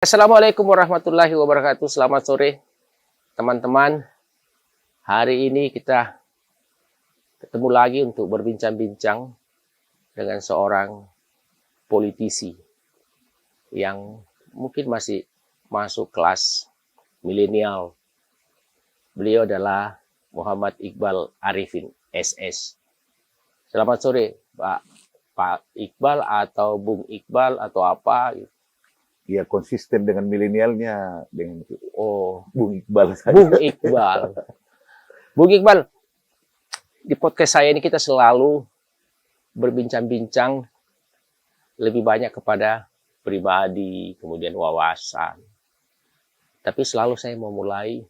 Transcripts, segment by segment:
Assalamualaikum warahmatullahi wabarakatuh. Selamat sore, teman-teman. Hari ini kita ketemu lagi untuk berbincang-bincang dengan seorang politisi yang mungkin masih masuk kelas milenial. Beliau adalah Muhammad Iqbal Arifin, SS. Selamat sore, Pak Iqbal atau Bung Iqbal atau apa? Ya konsisten dengan milenialnya, dengan Bung Iqbal saja. Bung Iqbal. Bung Iqbal, di podcast saya ini kita selalu berbincang-bincang lebih banyak kepada pribadi, kemudian wawasan. Tapi selalu saya mau mulai,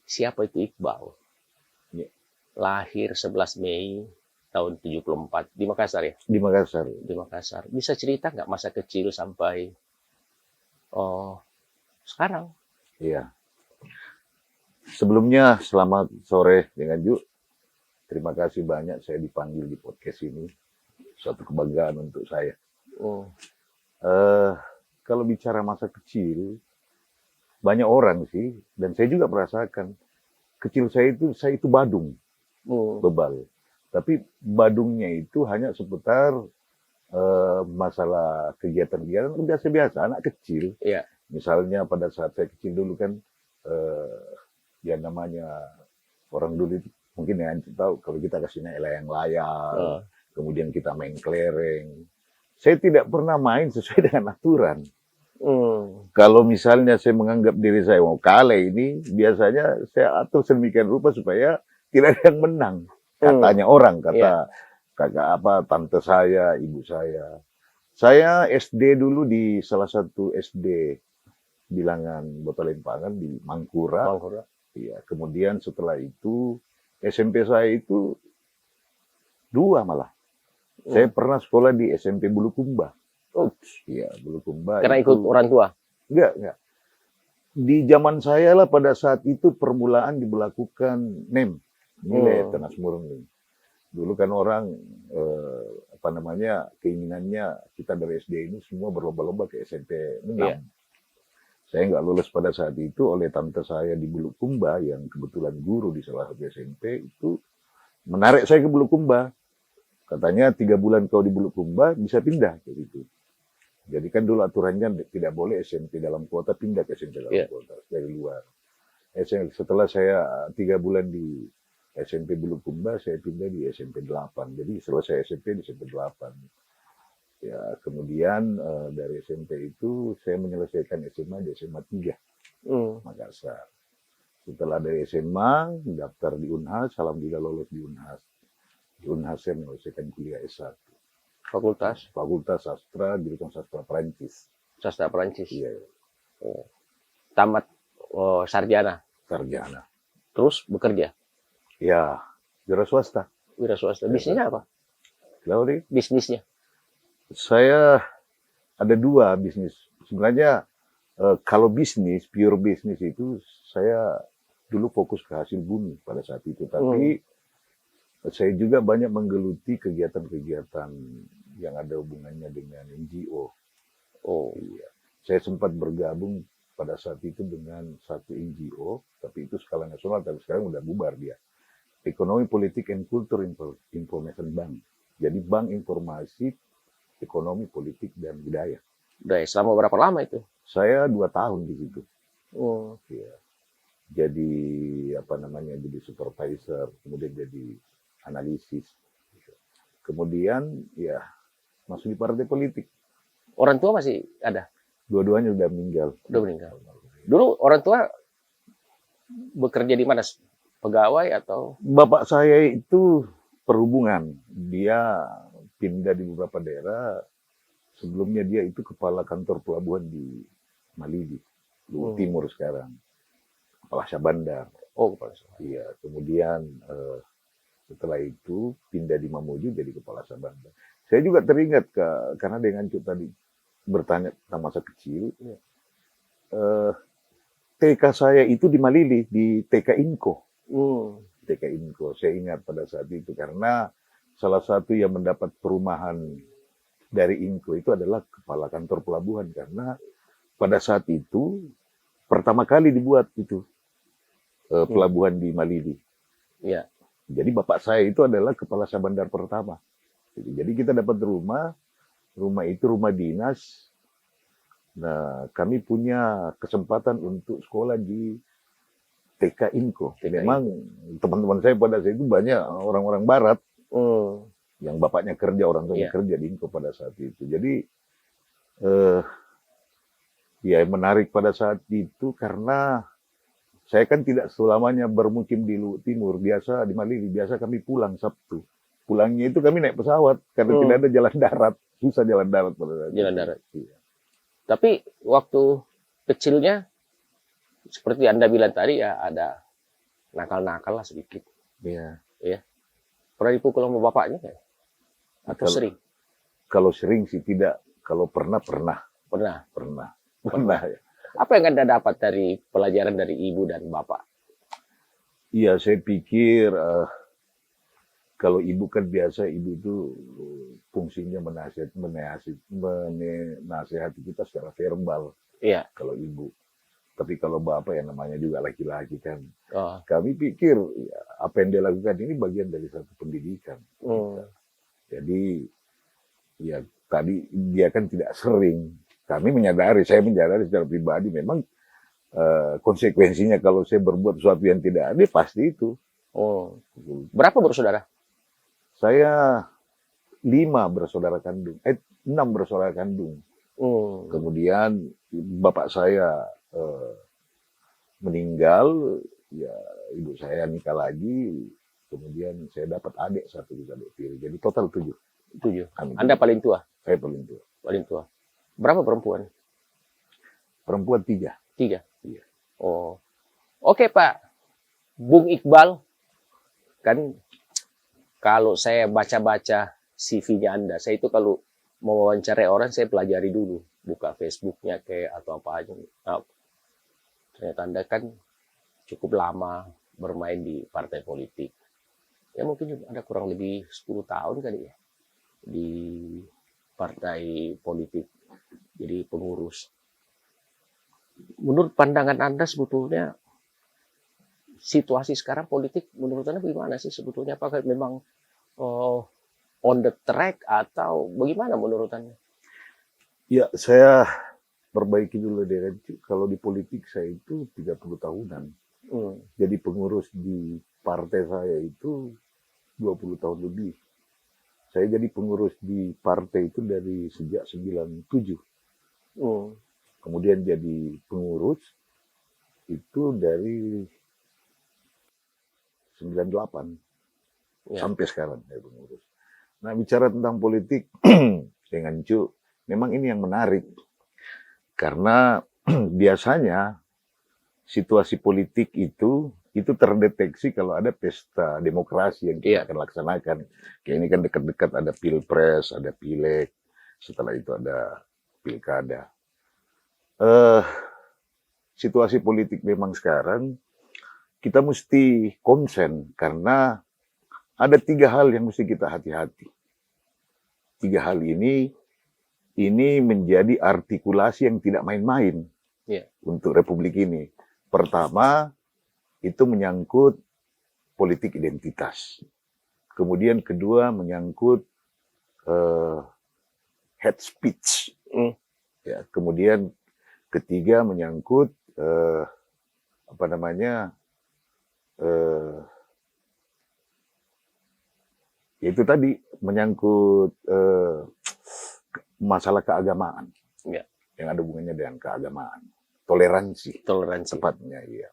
siapa itu Iqbal? Lahir 11 Mei tahun 74 di Makassar ya? Di Makassar. Di Makassar. Bisa cerita nggak masa kecil sampai sekarang? Iya. Sebelumnya selamat sore dengan Ju. Terima kasih banyak saya dipanggil di podcast ini. Suatu kebanggaan untuk saya. Kalau bicara masa kecil, banyak orang sih, dan saya juga merasakan kecil saya itu badung, bebal. Tapi badungnya itu hanya seputar masalah kegiatan-kegiatan biasa-biasa anak kecil. Iya. Misalnya pada saat saya kecil dulu kan ya namanya orang dulu itu mungkin yang tahu kalau kita kasihnya layang-layang, kemudian kita main kelereng. Saya tidak pernah main sesuai dengan aturan. Kalau misalnya saya menganggap diri saya mau kalah ini, biasanya saya atur sedemikian rupa supaya tidak ada yang menang. Katanya orang, kata kakak tante saya, ibu saya. Saya SD dulu di salah satu SD bilangan Botolempangan di Mangkura. Iya, kemudian setelah itu SMP saya itu 2 malah. Saya pernah sekolah di SMP Bulukumba. Iya, Bulukumba. Karena ikut orang tua? Enggak. Di zaman saya lah pada saat itu permulaan diberlakukan NEM, nilai Tenas Murni. Dulu kan orang keinginannya kita dari SD ini semua berlomba-lomba ke SMP 6. Saya nggak lulus pada saat itu oleh tante saya di Bulukumba yang kebetulan guru di salah satu SMP itu menarik saya ke Bulukumba. Katanya 3 bulan kau di Bulukumba bisa pindah ke situ. Jadi kan dulu aturannya tidak boleh SMP dalam kota pindah ke SMP dalam kota dari luar. Setelah saya 3 bulan di SMP Bulukumba, saya pindah di SMP 8. Jadi selesai SMP di SMP 8. Ya, kemudian dari SMP itu saya menyelesaikan SMA di SMA 3, Makassar. Setelah dari SMA, daftar di Unhas, alhamdulillah lolos di Unhas. Di Unhas saya menyelesaikan kuliah S1. Fakultas? Fakultas Sastra, jurusan Sastra Perancis. Sastra Perancis? Iya. Tamat sarjana? Sarjana. Terus bekerja? Ya, wira swasta. Wira swasta. Bisnisnya apa? Lalu bisnisnya? Saya ada 2 bisnis. Sebenarnya kalau bisnis, pure bisnis itu saya dulu fokus ke hasil bumi pada saat itu. Tapi saya juga banyak menggeluti kegiatan-kegiatan yang ada hubungannya dengan NGO. Iya. Saya sempat bergabung pada saat itu dengan satu NGO, tapi itu skala nasional, tapi sekarang udah bubar dia. Ekonomi Politik and Culture Information Bank. Jadi bank informasi, ekonomi, politik, dan budaya. Udah selama berapa lama itu? Saya 2 tahun di situ. Ya. Jadi jadi supervisor, kemudian jadi analisis. Kemudian ya masuk di partai politik. Orang tua masih ada? Dua-duanya sudah meninggal. Udah meninggal. Dulu orang tua bekerja di mana? Pegawai atau? Bapak saya itu perhubungan. Dia pindah di beberapa daerah. Sebelumnya dia itu kepala kantor pelabuhan di Malidi, Timur sekarang. Kepala Syah Bandar. Kepala Syah. Iya, kemudian setelah itu pindah di Mamuju jadi kepala Syah Bandar. Saya juga teringat karena dengan kita tadi bertanya tentang masa kecil. TK saya itu di Malili, di TK Inko. TK Inko, saya ingat pada saat itu karena salah satu yang mendapat perumahan dari Inko itu adalah kepala kantor pelabuhan karena pada saat itu pertama kali dibuat itu pelabuhan di Malili. Ya. Jadi bapak saya itu adalah kepala Sabandar pertama. Jadi kita dapat rumah itu rumah dinas. Nah, kami punya kesempatan untuk sekolah di TK Inko. Memang teman-teman saya pada saat itu banyak orang-orang barat yang bapaknya kerja, orang tuanya kerja di Inko pada saat itu. Jadi ya menarik pada saat itu karena saya kan tidak selamanya bermukim di Timur, biasa di Malili, biasa kami pulang Sabtu. Pulangnya itu kami naik pesawat karena tidak ada jalan darat, susah jalan darat pada saat itu. Jalan darat. Iya. Tapi waktu kecilnya seperti Anda bilang tadi ya ada nakal-nakal lah sedikit. Iya. Ya. Pernah dipukul sama bapaknya kan? Atau sering? Kalau sering sih tidak, kalau pernah. Pernah. Ya. Apa yang Anda dapat dari pelajaran dari ibu dan bapak? Iya, saya pikir kalau ibu kan biasa, ibu itu fungsinya menasehati kita secara verbal. Iya. Kalau ibu. Tapi kalau bapak yang namanya juga laki-laki kan. Oh. Kami pikir ya, apa yang dia lakukan ini bagian dari satu pendidikan. Jadi ya tadi dia kan tidak sering. Saya menyadari secara pribadi memang konsekuensinya kalau saya berbuat sesuatu yang tidak adil pasti itu. Oh. Berapa bersaudara? Saya 6 bersaudara kandung. 6 bersaudara kandung. Kemudian bapak saya meninggal, ya ibu saya nikah lagi, kemudian saya dapat adik tiri. Jadi total 7. Anda paling tua? Saya paling tua. Paling tua. Berapa perempuan? Perempuan 3. 3? Iya. Oh. Oke Pak. Bung Iqbal, kan kalau saya baca-baca CV-nya Anda, saya itu kalau mau wawancara orang, saya pelajari dulu. Buka Facebook-nya kayak atau apa aja. Nah, ternyata Anda kan cukup lama bermain di partai politik. Ya mungkin ada kurang lebih 10 tahun kali ya. Di partai politik. Jadi pengurus. Menurut pandangan Anda sebetulnya, situasi sekarang politik menurut Anda bagaimana sih sebetulnya? Apakah memang on the track atau bagaimana menurut Anda? Ya, saya perbaiki dulu deh. Kalau di politik saya itu 30 tahunan. Jadi pengurus di partai saya itu 20 tahun lebih. Saya jadi pengurus di partai itu dari sejak 97. Kemudian jadi pengurus itu dari 98 sampai sekarang saya pengurus. Nah, bicara tentang politik dengan Cu, memang ini yang menarik. Karena biasanya situasi politik itu terdeteksi kalau ada pesta demokrasi yang kita akan laksanakan. Kayak ini kan dekat-dekat ada pilpres, ada pileg, setelah itu ada pilkada. Situasi politik memang sekarang kita mesti konsen karena ada 3 hal yang mesti kita hati-hati. 3 hal ini menjadi artikulasi yang tidak main-main untuk Republik ini. Pertama, itu menyangkut politik identitas. Kemudian kedua menyangkut hate speech. Ya, kemudian ketiga menyangkut yaitu tadi menyangkut masalah keagamaan yang ada hubungannya dengan keagamaan, toleransi tepatnya. Iya.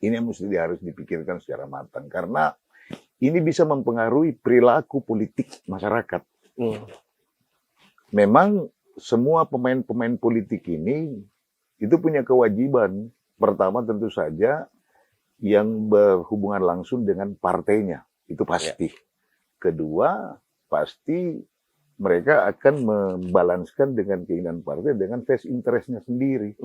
Ini yang mesti harus dipikirkan secara matang karena ini bisa mempengaruhi perilaku politik masyarakat. Memang semua pemain-pemain politik ini itu punya kewajiban. Pertama tentu saja yang berhubungan langsung dengan partainya, itu pasti. Kedua, pasti mereka akan membalanskan dengan keinginan partai dengan face interest-nya sendiri.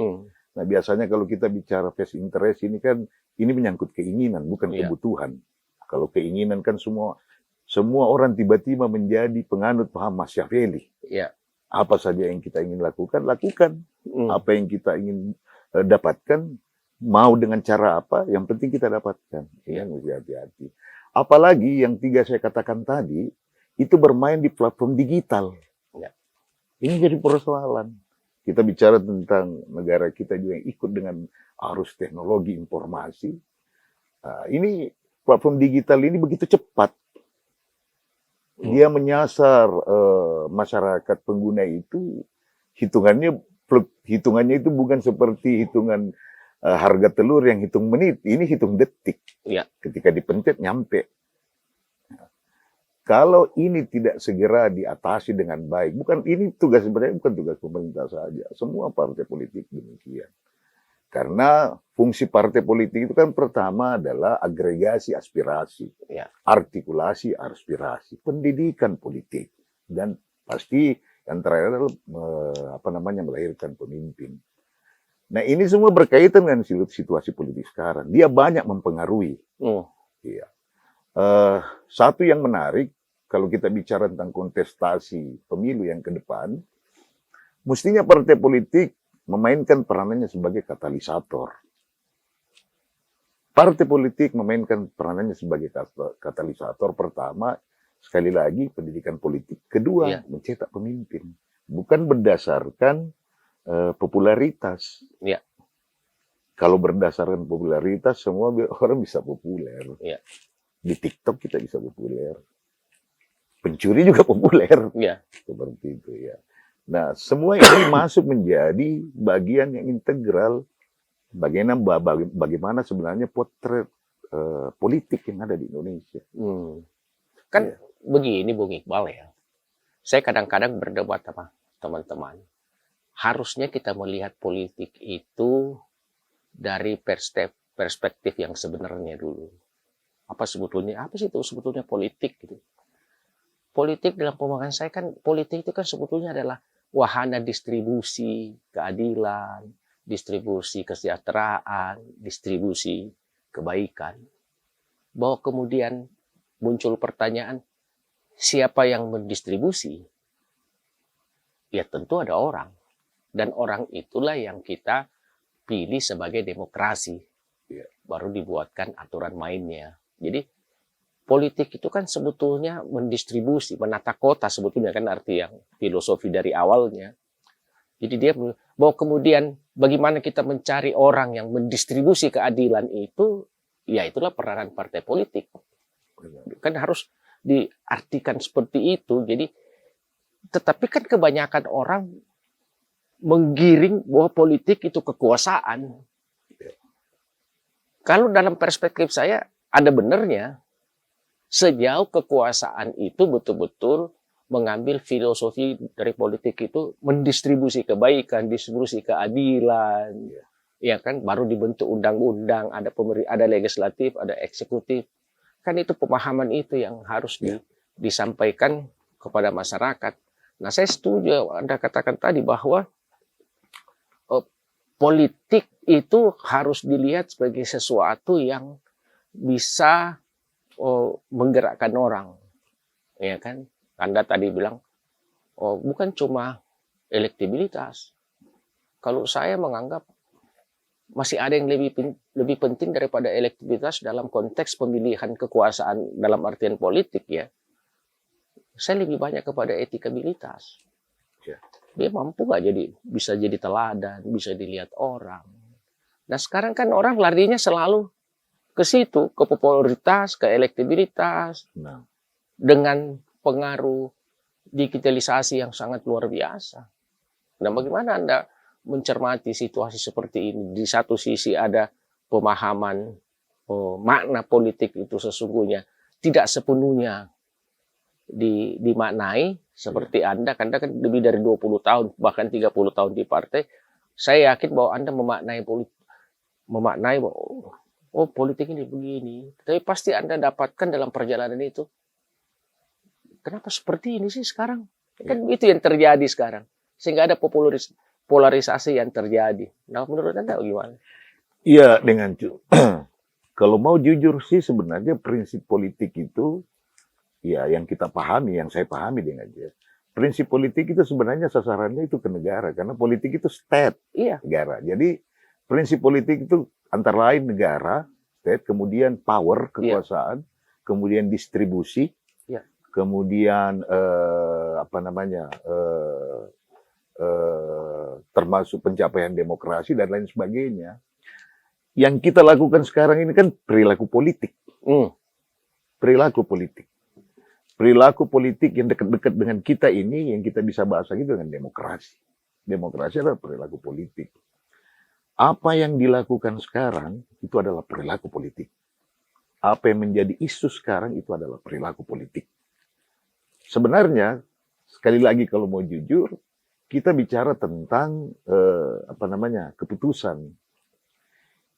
Nah, biasanya kalau kita bicara face interest ini kan ini menyangkut keinginan, bukan kebutuhan. Kalau keinginan kan semua orang tiba-tiba menjadi penganut paham Machiavelli. Apa saja yang kita ingin lakukan, lakukan. Apa yang kita ingin dapatkan, mau dengan cara apa, yang penting kita dapatkan. Ya, mesti hati-hati. Apalagi yang 3 saya katakan tadi, itu bermain di platform digital. Ya. Ini jadi persoalan. Kita bicara tentang negara kita juga yang ikut dengan arus teknologi informasi. Nah, ini platform digital ini begitu cepat. Dia menyasar masyarakat pengguna itu, hitungannya itu bukan seperti hitungan harga telur yang hitung menit, ini hitung detik. Ya. Ketika dipencet nyampe. Kalau ini tidak segera diatasi dengan baik, ini sebenarnya bukan tugas pemerintah saja, semua partai politik demikian. Karena fungsi partai politik itu kan pertama adalah agregasi aspirasi, artikulasi aspirasi, pendidikan politik, dan pasti yang terakhir adalah melahirkan pemimpin. Nah, ini semua berkaitan dengan situasi politik sekarang. Dia banyak mempengaruhi. Iya. Satu yang menarik, kalau kita bicara tentang kontestasi pemilu yang ke depan, mestinya partai politik memainkan peranannya sebagai katalisator. Partai politik memainkan peranannya sebagai katalisator. Pertama, sekali lagi pendidikan politik. Kedua, mencetak pemimpin. Bukan berdasarkan popularitas. Ya. Kalau berdasarkan popularitas, semua orang bisa populer. Ya. Di TikTok kita bisa populer. Pencuri juga populer. Ya. Seperti itu ya. Nah, semua ini masuk menjadi bagian yang integral bagaimana sebenarnya potret politik yang ada di Indonesia. Kan begini Bung Iqbal ya. Saya kadang-kadang berdebat sama teman-teman. Harusnya kita melihat politik itu dari perspektif yang sebenarnya dulu. Apa sih itu sebetulnya politik gitu. Politik dalam pemahaman saya kan, politik itu kan sebetulnya adalah wahana distribusi keadilan, distribusi kesejahteraan, distribusi kebaikan. Bahwa kemudian muncul pertanyaan, siapa yang mendistribusi? Ya tentu ada orang. Dan orang itulah yang kita pilih sebagai demokrasi. Baru dibuatkan aturan mainnya. Jadi politik itu kan sebetulnya mendistribusi, menata kota sebetulnya kan arti yang filosofi dari awalnya. Jadi dia bahwa kemudian bagaimana kita mencari orang yang mendistribusi keadilan itu, ya itulah peranan partai politik. Kan harus diartikan seperti itu. Jadi, tetapi kan kebanyakan orang menggiring bahwa politik itu kekuasaan. Kalau dalam perspektif saya ada benarnya. Sejauh kekuasaan itu betul-betul mengambil filosofi dari politik itu mendistribusi kebaikan, distribusi keadilan, ya kan, baru dibentuk undang-undang, ada legislatif, ada eksekutif, kan itu pemahaman itu yang harus disampaikan kepada masyarakat. Nah, saya setuju Anda katakan tadi bahwa politik itu harus dilihat sebagai sesuatu yang bisa menggerakkan orang, ya kan? Anda tadi bilang, bukan cuma elektabilitas. Kalau saya menganggap masih ada yang lebih penting daripada elektabilitas dalam konteks pemilihan kekuasaan dalam artian politik ya. Saya lebih banyak kepada etikabilitas. Dia mampu nggak bisa jadi teladan, bisa dilihat orang. Nah sekarang kan orang larinya selalu ke situ, ke popularitas, ke elektabilitas, dengan pengaruh digitalisasi yang sangat luar biasa. Nah, bagaimana Anda mencermati situasi seperti ini? Di satu sisi ada pemahaman makna politik itu sesungguhnya tidak sepenuhnya dimaknai seperti Anda kan lebih dari 20 tahun, bahkan 30 tahun di partai. Saya yakin bahwa Anda memaknai bahwa politik ini begini. Tapi pasti Anda dapatkan dalam perjalanan itu. Kenapa seperti ini sih sekarang? Kan itu yang terjadi sekarang. Sehingga ada polarisasi yang terjadi. Nah, menurut Anda bagaimana? Iya, kalau mau jujur sih sebenarnya prinsip politik itu, ya yang kita pahami, yang saya pahami dengan dia. prinsip politik itu sebenarnya sasarannya itu ke negara, karena politik itu state, Iya, negara. Jadi prinsip politik itu antara lain negara, state, kemudian power, iya, kekuasaan, kemudian distribusi, iya. kemudian termasuk pencapaian demokrasi dan lain sebagainya. Yang kita lakukan sekarang ini kan perilaku politik. Hmm, Perilaku politik. Perilaku politik yang dekat-dekat dengan kita ini, yang kita bisa bahas lagi dengan demokrasi. Demokrasi adalah perilaku politik. Apa yang dilakukan sekarang, itu adalah perilaku politik. Apa yang menjadi isu sekarang, itu adalah perilaku politik. Sebenarnya, sekali lagi kalau mau jujur, kita bicara tentang keputusan.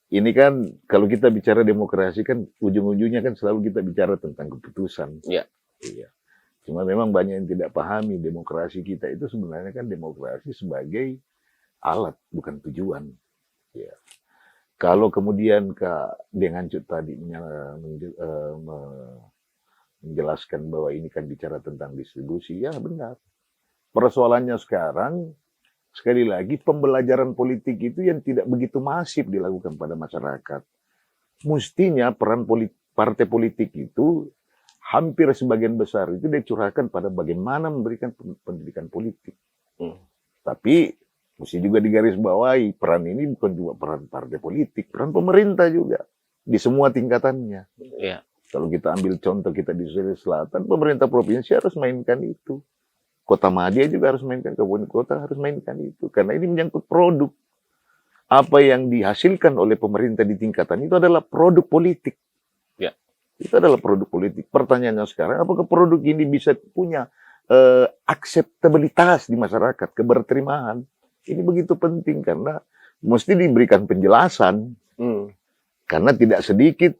Ini kan kalau kita bicara demokrasi kan ujung-ujungnya kan selalu kita bicara tentang keputusan. iya. Iya. Cuma memang banyak yang tidak pahami demokrasi kita itu sebenarnya kan demokrasi sebagai alat bukan tujuan. Ya. Kalau kemudian Kak Dengancut tadi menjelaskan bahwa ini kan bicara tentang distribusi, ya benar. Persoalannya sekarang sekali lagi, pembelajaran politik itu yang tidak begitu masif dilakukan pada masyarakat. Mestinya peran partai politik itu hampir sebagian besar itu dicurahkan pada bagaimana memberikan pendidikan politik. Tapi mesti juga digarisbawahi, peran ini bukan juga peran partai politik, peran pemerintah juga di semua tingkatannya. Iya. Kalau kita ambil contoh kita di Sulawesi Selatan, pemerintah provinsi harus mainkan itu. Kota Madia juga harus mainkan, kabupaten kota harus mainkan itu. Karena ini menyangkut produk. Apa yang dihasilkan oleh pemerintah di tingkatan itu adalah produk politik. Ya. Itu adalah produk politik. Pertanyaannya sekarang, apakah produk ini bisa punya akseptabilitas di masyarakat, keberterimaan? Ini begitu penting karena mesti diberikan penjelasan. Karena tidak sedikit,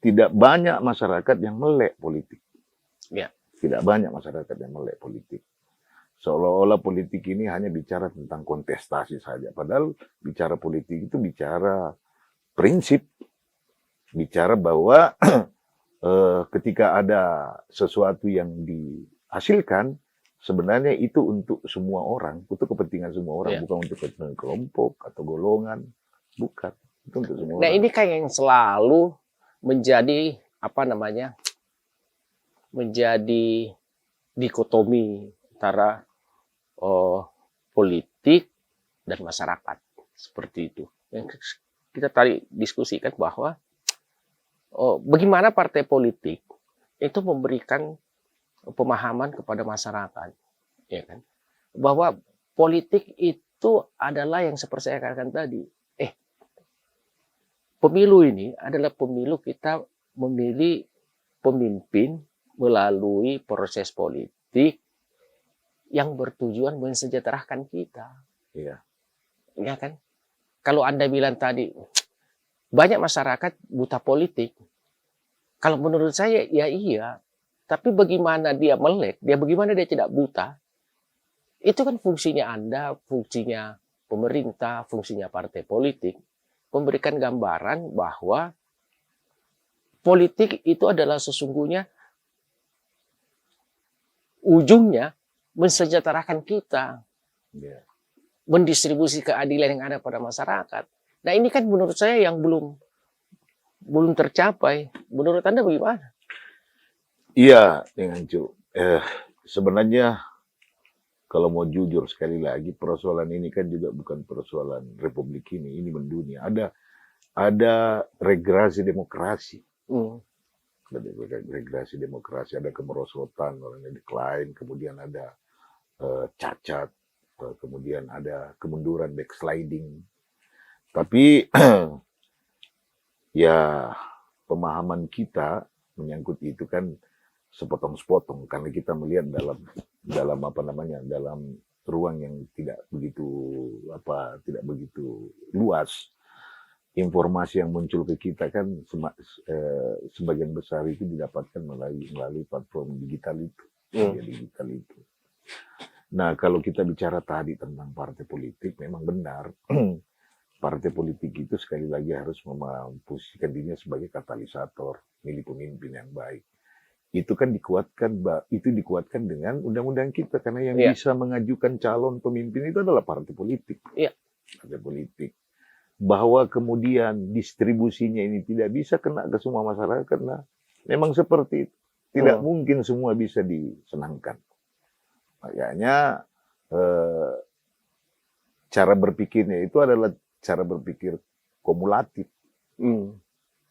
tidak banyak masyarakat yang melek politik. Ya. Tidak banyak masyarakat yang melek politik. Seolah-olah politik ini hanya bicara tentang kontestasi saja. Padahal bicara politik itu bicara prinsip. Bicara bahwa ketika ada sesuatu yang dihasilkan, sebenarnya itu untuk semua orang. Untuk kepentingan semua orang. Bukan untuk kepentingan kelompok atau golongan. Bukan. Itu untuk semua orang. Ini kayak yang selalu menjadi, menjadi dikotomi antara politik dan masyarakat, seperti itu. Yang kita tadi diskusikan bahwa bagaimana partai politik itu memberikan pemahaman kepada masyarakat, ya kan, bahwa politik itu adalah yang seperti saya katakan tadi. Pemilu ini adalah pemilu kita memilih pemimpin melalui proses politik yang bertujuan mensejahterakan kita. Iya. Ya kan? Kalau Anda bilang tadi, banyak masyarakat buta politik. Kalau menurut saya, ya iya. Tapi bagaimana dia melek, bagaimana dia tidak buta, itu kan fungsinya Anda, fungsinya pemerintah, fungsinya partai politik. Memberikan gambaran bahwa politik itu adalah sesungguhnya ujungnya mensejahterakan kita, mendistribusi keadilan yang ada pada masyarakat. Nah ini kan menurut saya yang belum tercapai. Menurut Anda bagaimana? Iya, dengan sebenarnya kalau mau jujur sekali lagi, persoalan ini kan juga bukan persoalan Republik ini mendunia. Ada regresi demokrasi. Regresi demokrasi, ada kemerosotan, orangnya decline, kemudian ada cacat, kemudian ada kemunduran, backsliding. Tapi ya pemahaman kita menyangkut itu kan sepotong-sepotong karena kita melihat dalam ruang yang tidak begitu luas. Informasi yang muncul ke kita kan sebagian besar itu didapatkan melalui platform digital itu, media digital itu. Nah, kalau kita bicara tadi tentang partai politik, memang benar. Partai politik itu sekali lagi harus memposisikan dirinya sebagai katalisator, milih pemimpin yang baik. itu kan dikuatkan dengan undang-undang kita, karena yang Iya. bisa mengajukan calon pemimpin itu adalah partai politik. Iya. Partai politik. Bahwa kemudian distribusinya ini tidak bisa kena ke semua masyarakat, nah memang seperti itu. Tidak mungkin semua bisa disenangkan. Makanya cara berpikirnya itu adalah cara berpikir kumulatif.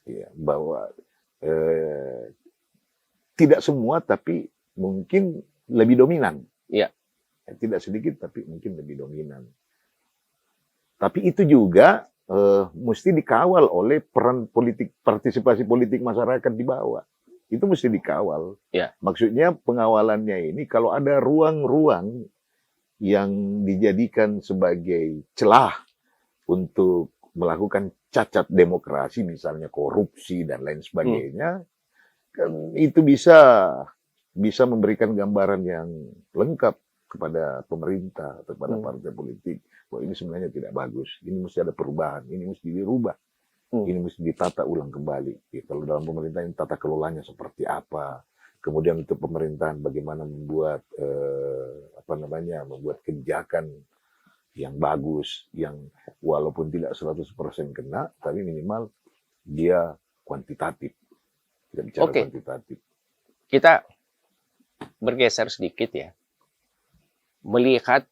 Ya, bahwa tidak semua, tapi mungkin lebih dominan. Iya. Tidak sedikit, tapi mungkin lebih dominan. Tapi itu juga mesti dikawal oleh peran politik, partisipasi politik masyarakat di bawah. Itu mesti dikawal. Ya. Maksudnya pengawalannya ini, kalau ada ruang-ruang yang dijadikan sebagai celah untuk melakukan cacat demokrasi, misalnya korupsi dan lain sebagainya, kan itu bisa memberikan gambaran yang lengkap kepada pemerintah atau kepada partai politik bahwa ini sebenarnya tidak bagus, ini mesti ada perubahan, ini mesti dirubah, ini mesti ditata ulang kembali. Ya, kalau dalam pemerintahan tata kelolanya seperti apa, kemudian untuk pemerintahan bagaimana membuat membuat kebijakan yang bagus, yang walaupun tidak 100% kena, tapi minimal dia kuantitatif. Kita bicara kuantitatif. Kita bergeser sedikit ya. Melihat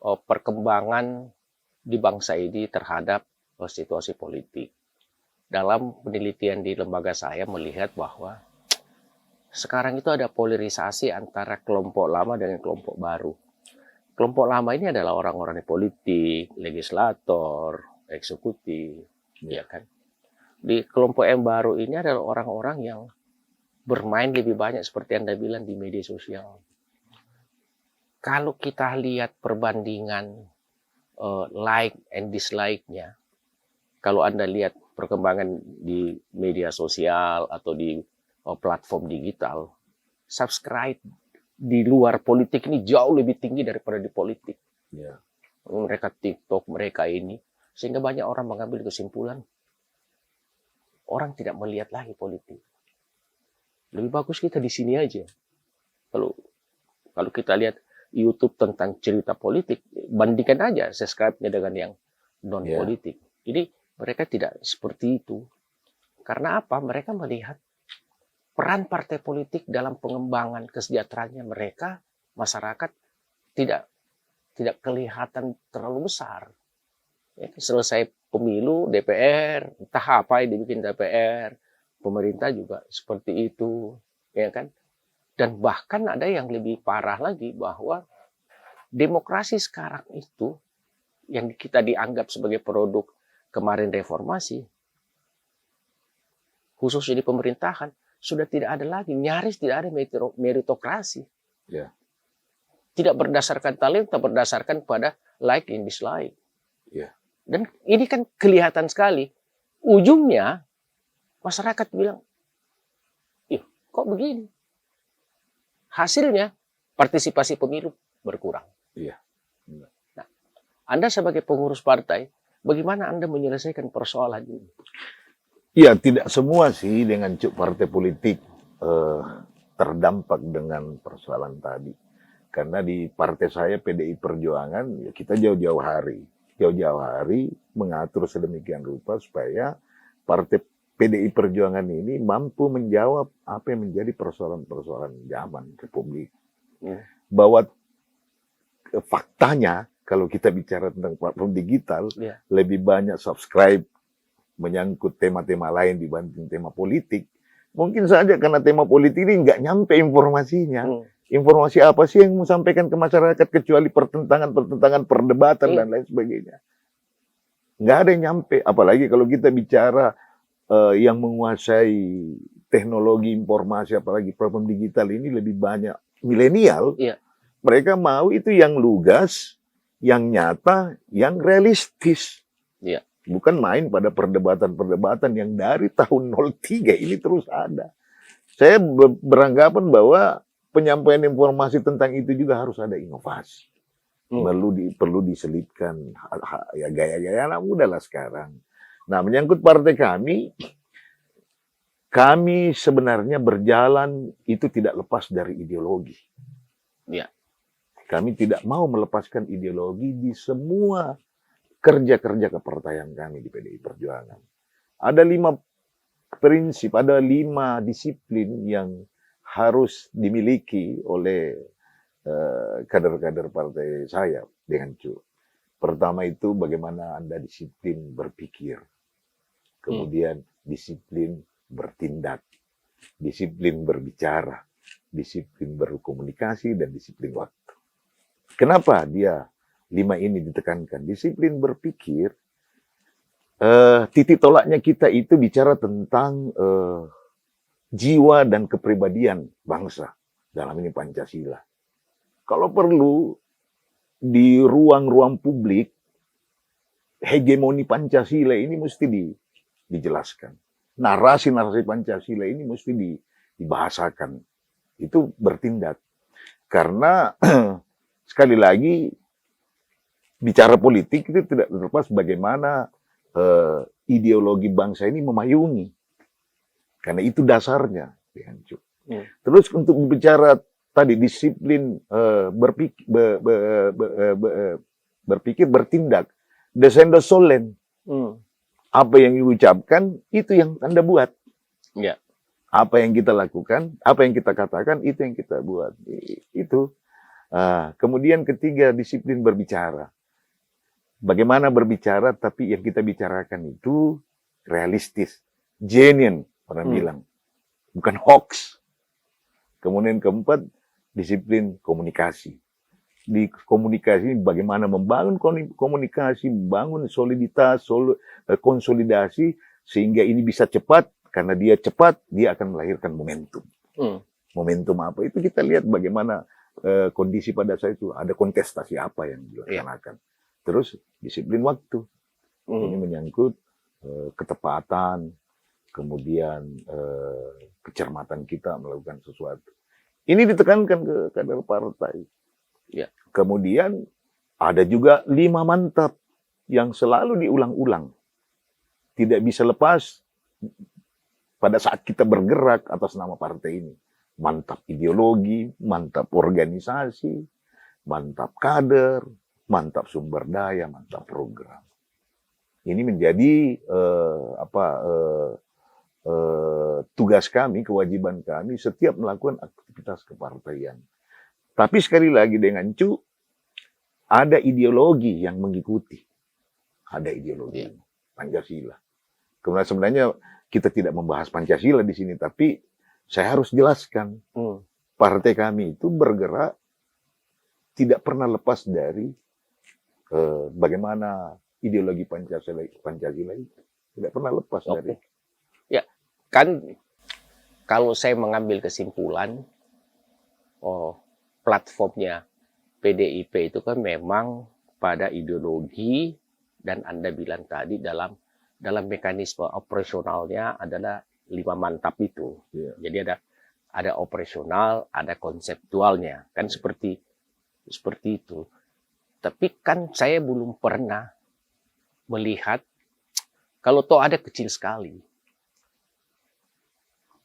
perkembangan di bangsa ini terhadap situasi politik. Dalam penelitian di lembaga saya melihat bahwa sekarang itu ada polarisasi antara kelompok lama dengan kelompok baru. Kelompok lama ini adalah orang-orang politik, legislator, eksekutif, ya kan. Di kelompok yang baru ini adalah orang-orang yang bermain lebih banyak seperti Anda bilang di media sosial. Kalau kita lihat perbandingan like and dislike-nya, kalau Anda lihat perkembangan di media sosial atau di platform digital, subscribe di luar politik ini jauh lebih tinggi daripada di politik. Ya. Mereka TikTok, mereka ini. Sehingga banyak orang mengambil kesimpulan, orang tidak melihat lagi politik. Lebih bagus kita di sini aja. Kalau kita lihat YouTube tentang cerita politik, bandingkan aja subscribe-nya dengan yang non-politik. Jadi mereka tidak seperti itu. Karena apa? Mereka melihat peran partai politik dalam pengembangan kesejahteraannya mereka, masyarakat tidak kelihatan terlalu besar. Ya, selesai pemilu, DPR, entah apa yang dibikin DPR, pemerintah juga seperti itu, ya kan? Dan bahkan ada yang lebih parah lagi bahwa demokrasi sekarang itu yang kita dianggap sebagai produk kemarin reformasi, khususnya di pemerintahan, sudah tidak ada lagi, nyaris tidak ada meritokrasi. Ya. Tidak berdasarkan talenta, berdasarkan pada like and dislike. Ya. Dan ini kan kelihatan sekali. Ujungnya, masyarakat bilang, ih, kok begini? Hasilnya, partisipasi pemilu berkurang. Iya. Nah, Anda sebagai pengurus partai, bagaimana Anda menyelesaikan persoalan ini? Ya, tidak semua sih dengan partai politik terdampak dengan persoalan tadi. Karena di partai saya PDI Perjuangan, ya kita jauh-jauh hari mengatur sedemikian rupa supaya partai PDI Perjuangan ini mampu menjawab apa yang menjadi persoalan-persoalan zaman Republik. Bahwa faktanya, kalau kita bicara tentang platform digital, lebih banyak subscribe menyangkut tema-tema lain dibanding tema politik. Mungkin saja karena tema politik ini nggak nyampe informasinya. Informasi apa sih yang mau sampaikan ke masyarakat kecuali pertentangan, perdebatan dan lain sebagainya. Nggak ada yang nyampe. Apalagi kalau kita bicara yang menguasai teknologi informasi, apalagi platform digital ini lebih banyak milenial. Mereka mau itu yang lugas, yang nyata, yang realistis. Bukan main pada perdebatan-perdebatan yang dari tahun 03 ini terus ada. Saya beranggapan bahwa penyampaian informasi tentang itu juga harus ada inovasi. Perlu diselipkan ya gaya-gaya anak muda lah sekarang. Nah, menyangkut partai kami, kami sebenarnya berjalan itu tidak lepas dari ideologi. Ya. Kami tidak mau melepaskan ideologi di semua kerja-kerja kepartaian kami di PDI Perjuangan. Ada 5 prinsip, ada 5 disiplin yang harus dimiliki oleh kader-kader partai saya dengan Cu. Pertama itu bagaimana Anda disiplin berpikir. Kemudian disiplin bertindak, disiplin berbicara, disiplin berkomunikasi, dan disiplin waktu. Kenapa dia 5 ini ditekankan? Disiplin berpikir, titik tolaknya kita itu bicara tentang jiwa dan kepribadian bangsa. Dalam ini Pancasila. Kalau perlu, di ruang-ruang publik, hegemoni Pancasila ini mesti dijelaskan. Narasi-narasi Pancasila ini mesti dibahasakan. Itu bertindak. Karena sekali lagi bicara politik itu tidak terlepas bagaimana ideologi bangsa ini memayungi. Karena itu dasarnya. Terus untuk bicara tadi disiplin berpikir bertindak. Descendo solen. Apa yang diucapkan, itu yang Anda buat. Ya. Apa yang kita lakukan, apa yang kita katakan, itu yang kita buat. Itu. Kemudian ketiga, disiplin berbicara. Bagaimana berbicara, tapi yang kita bicarakan itu realistis. Genuine, orang bilang. Bukan hoax. Kemudian keempat, disiplin komunikasi. Di komunikasi bagaimana membangun komunikasi, membangun soliditas, konsolidasi, sehingga ini bisa cepat, karena dia cepat, dia akan melahirkan momentum. Momentum apa? Itu kita lihat bagaimana kondisi pada saat itu, ada kontestasi apa yang dilaksanakan. Terus disiplin waktu. Ini menyangkut ketepatan, kemudian kecermatan kita melakukan sesuatu. Ini ditekankan ke kader partai. Ya. Kemudian ada juga 5 mantap yang selalu diulang-ulang. Tidak bisa lepas pada saat kita bergerak atas nama partai ini. Mantap ideologi, mantap organisasi, mantap kader, mantap sumber daya, mantap program. Ini menjadi tugas kami, kewajiban kami setiap melakukan aktivitas kepartaian. Tapi sekali lagi dengan Cu, ada ideologi yang mengikuti. Ada ideologi Pancasila. Kemudian sebenarnya kita tidak membahas Pancasila di sini, tapi saya harus jelaskan. Partai kami itu bergerak tidak pernah lepas dari bagaimana ideologi Pancasila itu. Tidak pernah lepas dari. Ya, kan kalau saya mengambil kesimpulan, platformnya PDIP itu kan memang pada ideologi, dan Anda bilang tadi dalam mekanisme operasionalnya adalah 5 mantap itu. Jadi ada operasional, ada konseptualnya, kan seperti itu. Tapi kan saya belum pernah melihat, kalau toh ada kecil sekali.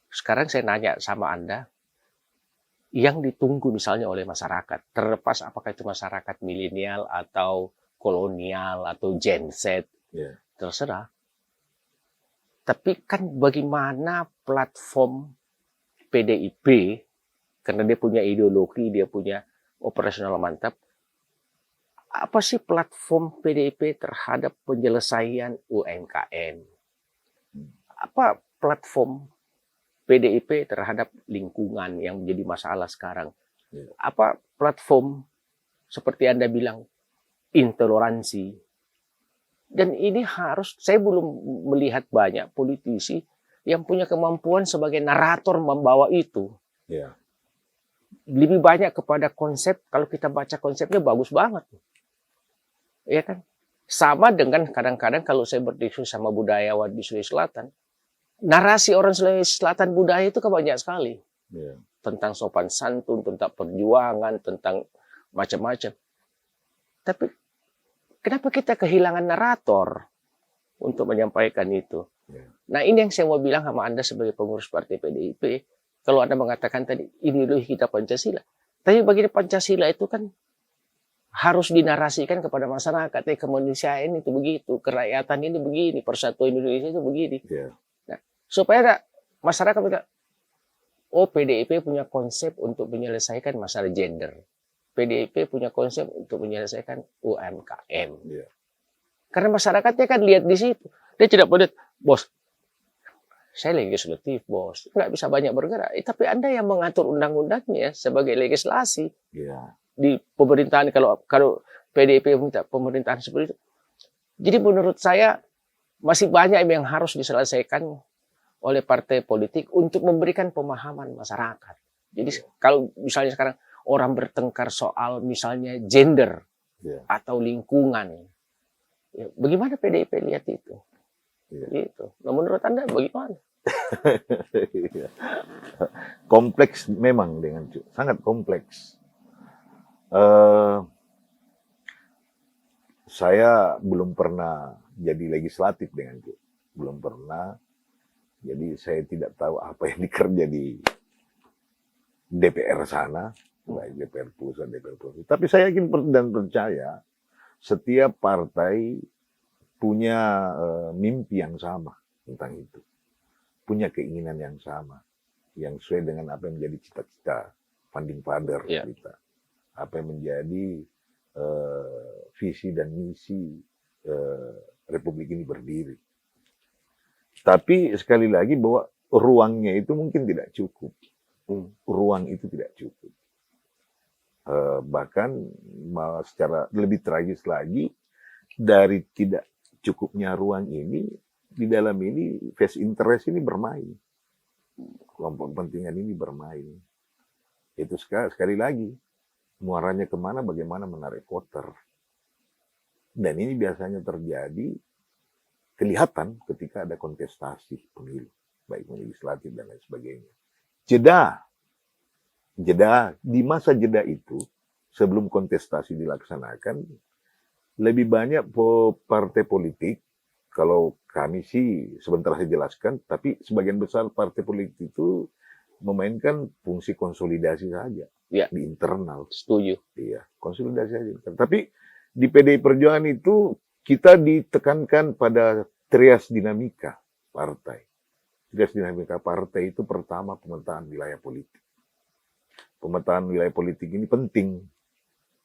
Sekarang saya nanya sama Anda, yang ditunggu misalnya oleh masyarakat, terlepas apakah itu masyarakat milenial atau kolonial atau Gen Z, terserah. Tapi kan bagaimana platform PDIP, karena dia punya ideologi, dia punya operasional mantap, apa sih platform PDIP terhadap penyelesaian UMKM? Apa platform PDIP terhadap lingkungan yang menjadi masalah sekarang? Apa platform seperti Anda bilang, intoleransi? Dan ini harus, saya belum melihat banyak politisi yang punya kemampuan sebagai narator membawa itu. Lebih banyak kepada konsep, kalau kita baca konsepnya bagus banget. Ya kan? Sama dengan kadang-kadang kalau saya berdiskusi sama budayawan di Sulawesi Selatan, narasi orang Sulawesi Selatan budaya itu kan banyak sekali. Tentang sopan santun, tentang perjuangan, tentang macam-macam. Tapi kenapa kita kehilangan narator untuk menyampaikan itu? Ya. Nah, ini yang saya mau bilang sama Anda sebagai pengurus partai PDIP. Kalau Anda mengatakan tadi, ideologi kita Pancasila. Tapi bagi Pancasila itu kan harus dinarasikan kepada masyarakat. Kemanusiaan itu begitu, kerakyatan ini begini, persatuan Indonesia itu begini. Ya. Nah, supaya masyarakat bisa, oh PDIP punya konsep untuk menyelesaikan masalah gender. PDIP punya konsep untuk menyelesaikan UMKM. Ya. Karena masyarakatnya kan lihat di situ. Dia tidak boleh, bos, saya legislatif, bos. Nggak bisa banyak bergerak. Tapi Anda yang mengatur undang-undangnya sebagai legislasi. Ya. Di pemerintahan, kalau PDIP minta pemerintahan seperti itu. Jadi menurut saya, masih banyak yang harus diselesaikan oleh partai politik untuk memberikan pemahaman masyarakat. Jadi kalau misalnya sekarang orang bertengkar soal misalnya gender atau lingkungan, ya, bagaimana PDIP lihat itu? Gitu. Nah, menurut Anda bagaimana? Kompleks memang, dengan sangat kompleks. Saya belum pernah jadi legislatif dengan itu, belum pernah. Jadi saya tidak tahu apa yang dikerja di DPR sana, baik DPR pusat, DPR provinsi. Tapi saya yakin dan percaya setiap partai punya mimpi yang sama tentang itu, punya keinginan yang sama, yang sesuai dengan apa yang menjadi cita-cita founding father kita, apa yang menjadi visi dan misi Republik ini berdiri. Tapi sekali lagi bahwa ruangnya itu mungkin tidak cukup. Ruang itu tidak cukup. Bahkan secara lebih tragis lagi, dari tidak cukupnya ruang ini, di dalam ini face interest ini bermain. Kelompok kepentingan ini bermain. Itu sekali lagi, muaranya kemana, bagaimana menarik voter. Dan ini biasanya terjadi, kelihatan ketika ada kontestasi pemilu, baik legislatif dan lain sebagainya. Jeda, di masa jeda itu, sebelum kontestasi dilaksanakan, lebih banyak partai politik, kalau kami sih sebentar saya jelaskan, tapi sebagian besar partai politik itu memainkan fungsi konsolidasi saja di internal. Setuju. Iya, konsolidasi saja. Tapi di PDI Perjuangan itu kita ditekankan pada trias dinamika partai. Trias dinamika partai itu pertama pemetaan wilayah politik. Pemetaan wilayah politik ini penting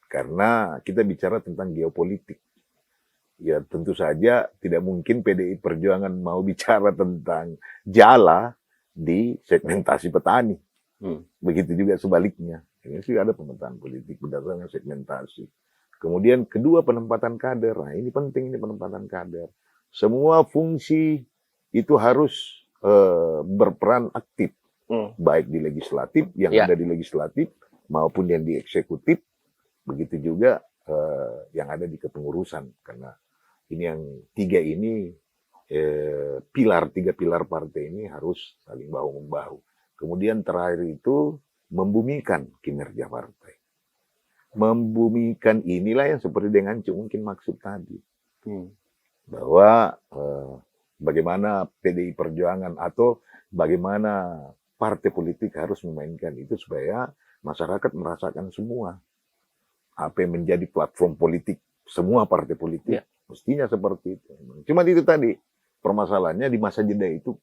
karena kita bicara tentang geopolitik. Ya tentu saja tidak mungkin PDI Perjuangan mau bicara tentang jala di segmentasi petani. Begitu juga sebaliknya. Ini sih ada pemetaan politik berdasarkan segmentasi. Kemudian kedua, penempatan kader. Nah ini penting, ini penempatan kader. Semua fungsi itu harus berperan aktif. Baik di legislatif, yang ada di legislatif, maupun yang di eksekutif. Begitu juga yang ada di kepengurusan. Karena ini yang tiga pilar partai ini harus saling bahu-membahu. Kemudian terakhir itu membumikan kinerja partai. Membumikan inilah yang seperti dengan mungkin maksud tadi. Bahwa bagaimana PDI Perjuangan atau bagaimana partai politik harus memainkan itu supaya masyarakat merasakan semua. Apa yang menjadi platform politik semua partai politik. Mestinya seperti itu. Cuma itu tadi, permasalahannya di masa jeda itu,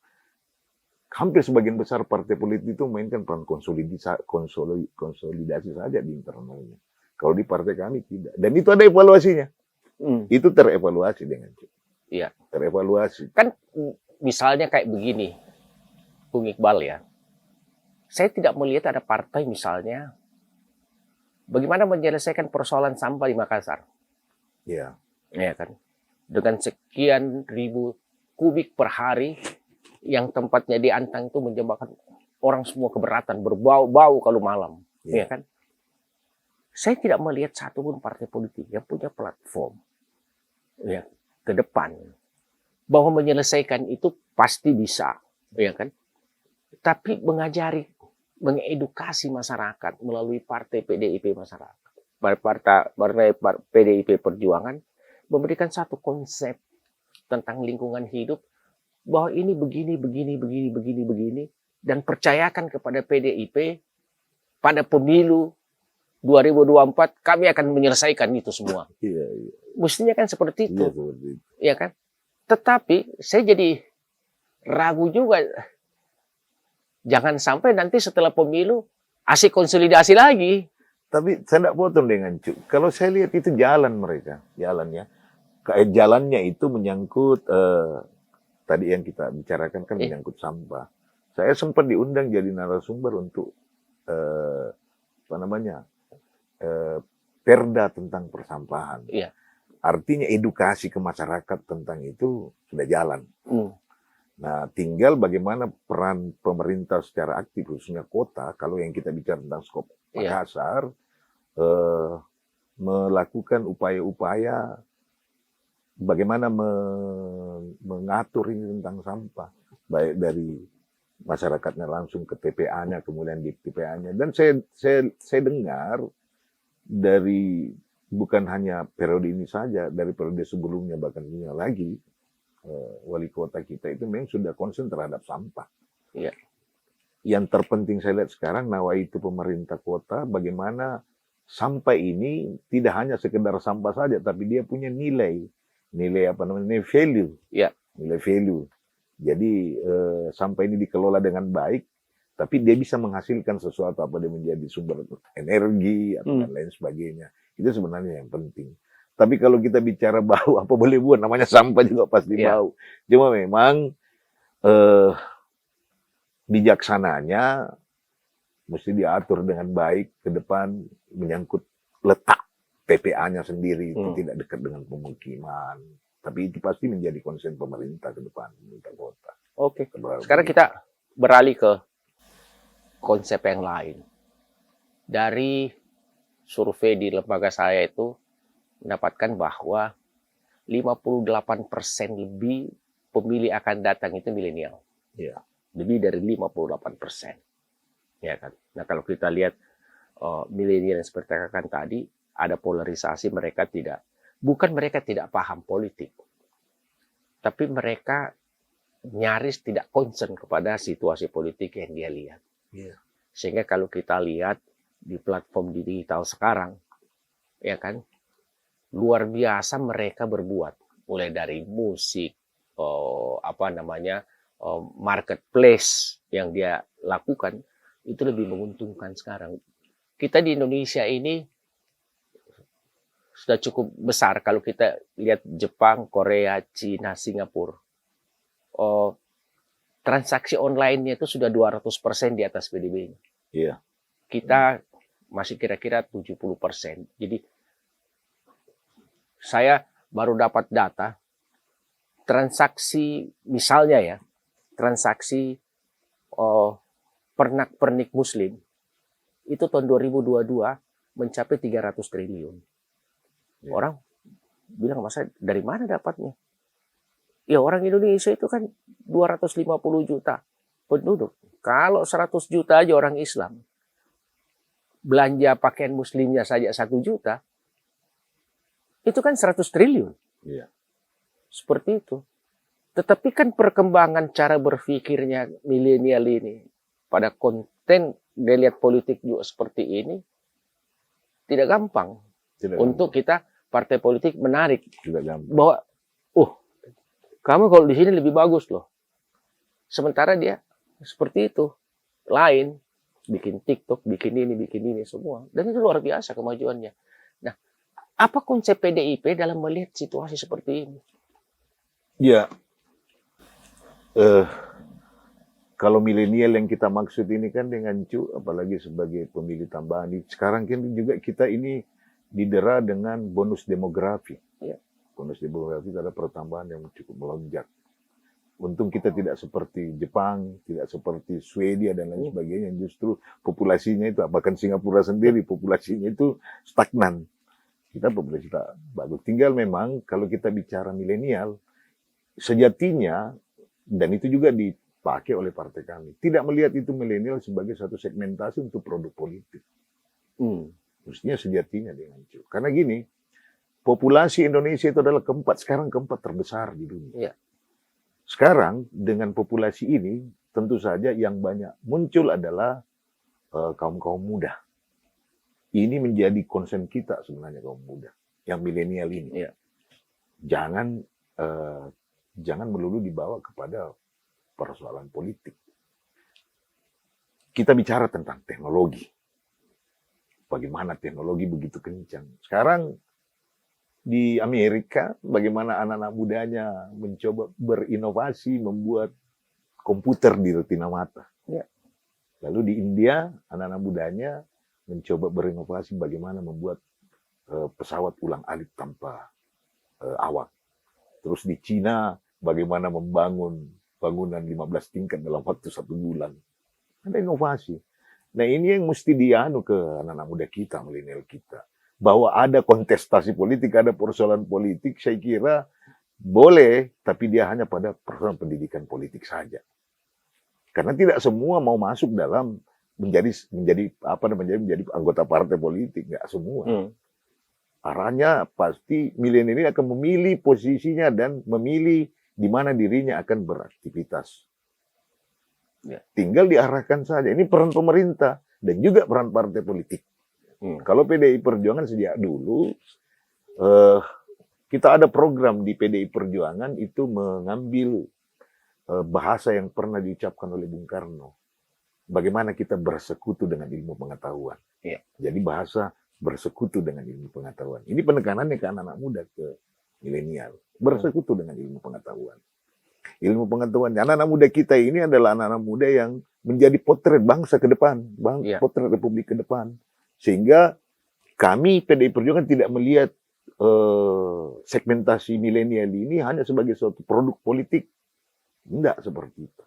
hampir sebagian besar partai politik itu memainkan peran konsolidasi saja di internalnya. Kalau di partai kami tidak. Dan itu ada evaluasinya. Itu terevaluasi dengan cukup. Iya. Terevaluasi. Kan misalnya kayak begini, Bung Iqbal ya. Saya tidak melihat ada partai misalnya, bagaimana menyelesaikan persoalan sampah di Makassar. Iya. Ya kan. Dengan sekian ribu kubik per hari, yang tempatnya di Antang itu menyebabkan orang semua keberatan, berbau-bau kalau malam. Ya kan. Saya tidak melihat satupun partai politik yang punya platform ke depan bahwa menyelesaikan itu pasti bisa, ya kan? Tapi mengedukasi masyarakat melalui partai PDIP masyarakat, partai PDIP Perjuangan memberikan satu konsep tentang lingkungan hidup bahwa ini begini, dan percayakan kepada PDIP pada pemilu 2024 kami akan menyelesaikan itu semua. Iya. Mestinya kan seperti itu, Iya, seperti itu. ya kan? Tetapi saya jadi ragu juga, jangan sampai nanti setelah pemilu asik konsolidasi lagi. Tapi saya tidak potong dengan Cuk. Kalau saya lihat itu jalan mereka, jalannya. Jalannya itu menyangkut tadi yang kita bicarakan kan menyangkut sampah. Saya sempat diundang jadi narasumber untuk apa namanya perda tentang persampahan. Iya. Artinya edukasi ke masyarakat tentang itu sudah jalan. Hmm. Nah, tinggal bagaimana peran pemerintah secara aktif, khususnya kota, kalau yang kita bicara tentang skop Makassar, melakukan upaya-upaya bagaimana mengatur ini tentang sampah, baik dari masyarakatnya langsung ke TPA-nya, kemudian di TPA-nya. Dan saya dengar dari bukan hanya periode ini saja, dari periode sebelumnya bahkan dunia lagi, wali kota kita itu memang sudah konsen terhadap sampah. Iya. Yang terpenting saya lihat sekarang nawaitu pemerintah kota bagaimana sampah ini tidak hanya sekedar sampah saja, tapi dia punya nilai apa namanya, nilai value. Iya. Nilai value. Jadi sampah ini dikelola dengan baik, tapi dia bisa menghasilkan sesuatu, apa dia menjadi sumber energi atau dan lain sebagainya. Itu sebenarnya yang penting. Tapi kalau kita bicara bau, apa boleh buat, namanya sampah juga pasti bau. Cuma memang bijaksananya mesti diatur dengan baik ke depan, menyangkut letak TPA-nya sendiri itu tidak dekat dengan pemukiman. Tapi itu pasti menjadi konsen pemerintah ke depan, pemerintah kota. Oke. Sekarang kita beralih ke konsep yang lain. Dari survei di lembaga saya itu mendapatkan bahwa 58% lebih pemilih akan datang itu milenial. Ya. Lebih dari 58%. Ya kan. Nah, kalau kita lihat milenial yang seperti katakan tadi, ada polarisasi, bukan mereka tidak paham politik, tapi mereka nyaris tidak concern kepada situasi politik yang dia lihat. Ya. Sehingga kalau kita lihat di platform digital sekarang, ya kan, luar biasa mereka berbuat, mulai dari musik, marketplace yang dia lakukan itu lebih menguntungkan sekarang. Kita di Indonesia ini sudah cukup besar kalau kita lihat Jepang, Korea, Cina, Singapura. Transaksi online-nya itu sudah 200% di atas PDB-nya. Iya. Kita masih kira-kira 70%. Jadi saya baru dapat data transaksi, misalnya ya, transaksi pernak-pernik muslim itu tahun 2022 mencapai 300 triliun. Ya. Orang bilang, masa dari mana dapatnya? Ya orang Indonesia itu kan 250 juta penduduk. Kalau 100 juta aja orang Islam, belanja pakaian muslimnya saja 1 juta, itu kan 100 triliun. Iya. Seperti itu. Tetapi kan perkembangan cara berpikirnya milenial ini pada konten dia lihat politik juga seperti ini tidak gampang untuk kita partai politik menarik. Tidak gampang. Bahwa kamu kalau di sini lebih bagus loh. Sementara dia seperti itu. Lain, bikin TikTok, bikin ini semua. Dan itu luar biasa kemajuannya. Nah, apa konsep PDIP dalam melihat situasi seperti ini? Ya, kalau milenial yang kita maksud ini kan dengan apalagi sebagai pemilih tambahan. Sekarang kan juga kita ini didera dengan bonus demografi. Ya. Bonus demografi ada pertambahan yang cukup melonjak. Untung kita tidak seperti Jepang, tidak seperti Swedia dan lain sebagainya. Justru populasinya itu, bahkan Singapura sendiri populasinya itu stagnan. Kita populasi kita bagus. Tinggal memang kalau kita bicara milenial, sejatinya, dan itu juga dipakai oleh partai kami, tidak melihat itu milenial sebagai satu segmentasi untuk produk politik. Mestinya sejatinya dengan itu. Karena gini, populasi Indonesia itu adalah sekarang keempat terbesar di dunia. Ya. Sekarang dengan populasi ini, tentu saja yang banyak muncul adalah kaum-kaum muda. Ini menjadi concern kita sebenarnya, kaum muda, yang milenial ini. Iya. Jangan melulu dibawa kepada persoalan politik. Kita bicara tentang teknologi. Bagaimana teknologi begitu kencang. Sekarang di Amerika, bagaimana anak-anak mudanya mencoba berinovasi, membuat komputer di retina mata. Ya. Lalu di India, anak-anak mudanya mencoba berinovasi bagaimana membuat pesawat ulang-alik tanpa awak. Terus di Cina, bagaimana membangun bangunan 15 tingkat dalam waktu 1 bulan. Ada inovasi. Nah ini yang mesti dianu ke anak-anak muda kita, milenial kita. Bahwa ada kontestasi politik, ada persoalan politik, saya kira boleh, tapi dia hanya pada persoalan pendidikan politik saja. Karena tidak semua mau masuk dalam menjadi anggota partai politik, nggak semua. Arahnya pasti milenial ini akan memilih posisinya dan memilih di mana dirinya akan beraktivitas. Ya. Tinggal diarahkan saja. Ini peran pemerintah dan juga peran partai politik. Kalau PDI Perjuangan sejak dulu, kita ada program di PDI Perjuangan itu mengambil bahasa yang pernah diucapkan oleh Bung Karno. Bagaimana kita bersekutu dengan ilmu pengetahuan. Ya. Jadi bahasa bersekutu dengan ilmu pengetahuan. Ini penekanannya ke anak-anak muda, ke milenial. Bersekutu dengan ilmu pengetahuan. Ilmu pengetahuan. Anak-anak muda kita ini adalah anak-anak muda yang menjadi potret bangsa ke depan. Potret Republik ke depan. Sehingga kami PDI Perjuangan tidak melihat segmentasi milenial ini hanya sebagai suatu produk politik. Tidak seperti itu.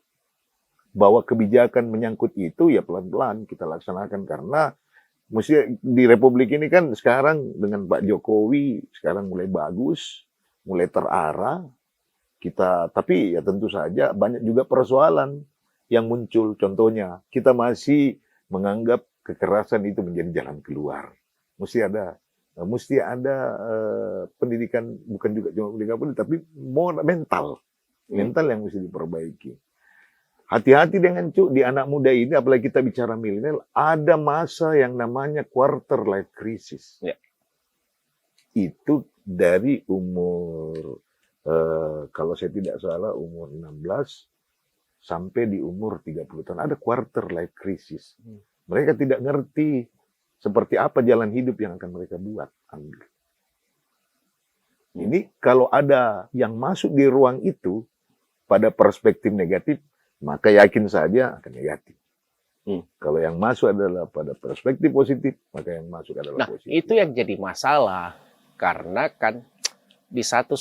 Bahwa kebijakan menyangkut itu ya pelan-pelan kita laksanakan. Karena mesti di Republik ini kan sekarang dengan Pak Jokowi sekarang mulai bagus, mulai terarah. Tapi ya tentu saja banyak juga persoalan yang muncul. Contohnya kita masih menganggap kekerasan itu menjadi jalan keluar. Mesti ada pendidikan, bukan juga cuma pendidikan politik, tapi mental yang mesti diperbaiki. Hati-hati dengan di anak muda ini, apalagi kita bicara milenial, ada masa yang namanya quarter life crisis. Ya. Itu dari umur, kalau saya tidak salah, umur 16 sampai di umur 30 tahun. Ada quarter life crisis. Mereka tidak ngerti seperti apa jalan hidup yang akan mereka ambil. Ini kalau ada yang masuk di ruang itu pada perspektif negatif, maka yakin saja akan negatif. Kalau yang masuk adalah pada perspektif positif, maka yang masuk adalah positif. Itu yang jadi masalah. Karena kan di satu